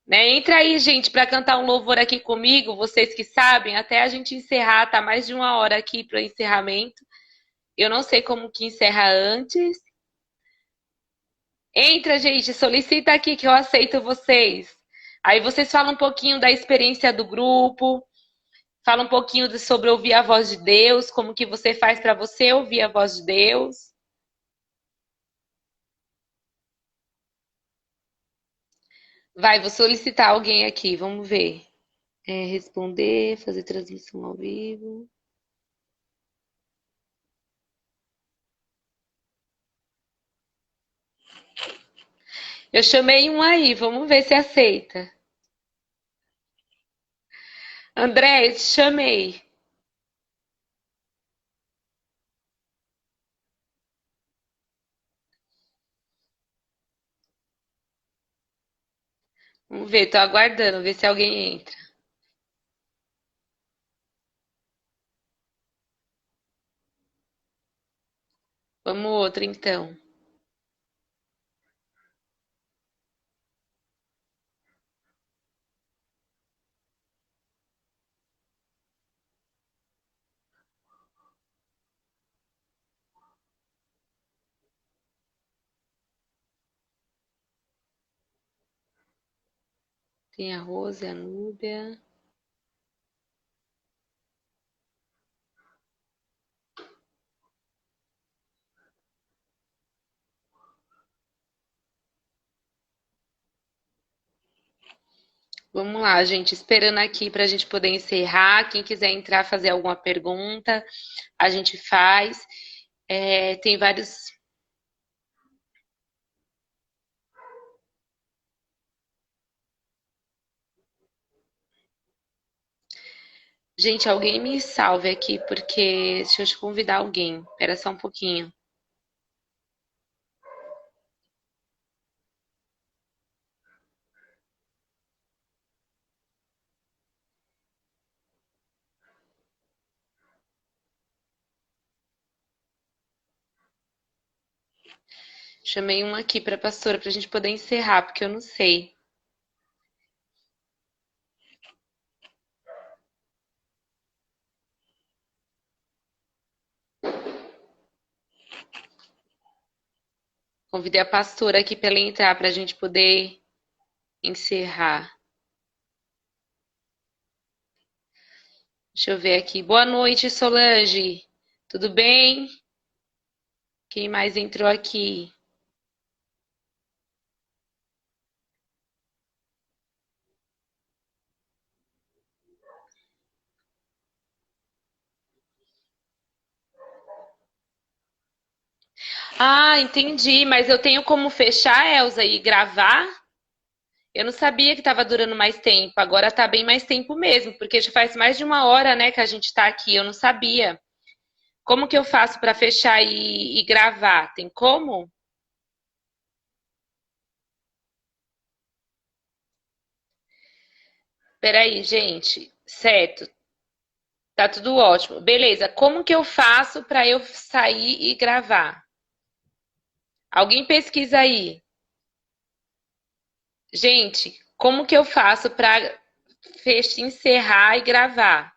Né? Entra aí, gente, para cantar um louvor aqui comigo, vocês que sabem, até a gente encerrar, tá mais de 1 hora aqui para o encerramento. Eu não sei como que encerra antes. Entra, gente, solicita aqui que eu aceito vocês. Aí vocês falam um pouquinho da experiência do grupo, fala um pouquinho sobre ouvir a voz de Deus, como que você faz para você ouvir a voz de Deus. Vai, vou solicitar alguém aqui, vamos ver. Responder, fazer transmissão ao vivo. Eu chamei um aí, vamos ver se aceita. André, te chamei. Vamos ver, tô aguardando, ver se alguém entra. Vamos outra então. Tem a Rose, a Núbia. Vamos lá, gente, esperando aqui para a gente poder encerrar. Quem quiser entrar, fazer alguma pergunta, a gente faz. Tem vários. Gente, alguém me salve aqui, porque deixa eu te convidar alguém. Espera só um pouquinho. Chamei uma aqui para a pastora para a gente poder encerrar, porque eu não sei. Convidei a pastora aqui para ela entrar para a gente poder encerrar. Deixa eu ver aqui. Boa noite, Solange. Tudo bem? Quem mais entrou aqui? Ah, entendi. Mas eu tenho como fechar, Elza, e gravar? Eu não sabia que estava durando mais tempo. Agora tá bem mais tempo mesmo, porque já faz mais de uma hora, né, que a gente tá aqui. Eu não sabia. Como que eu faço para fechar e gravar? Tem como? Peraí, gente. Certo. Tá tudo ótimo. Beleza. Como que eu faço para eu sair e gravar? Alguém pesquisa aí. Gente, como que eu faço para encerrar e gravar?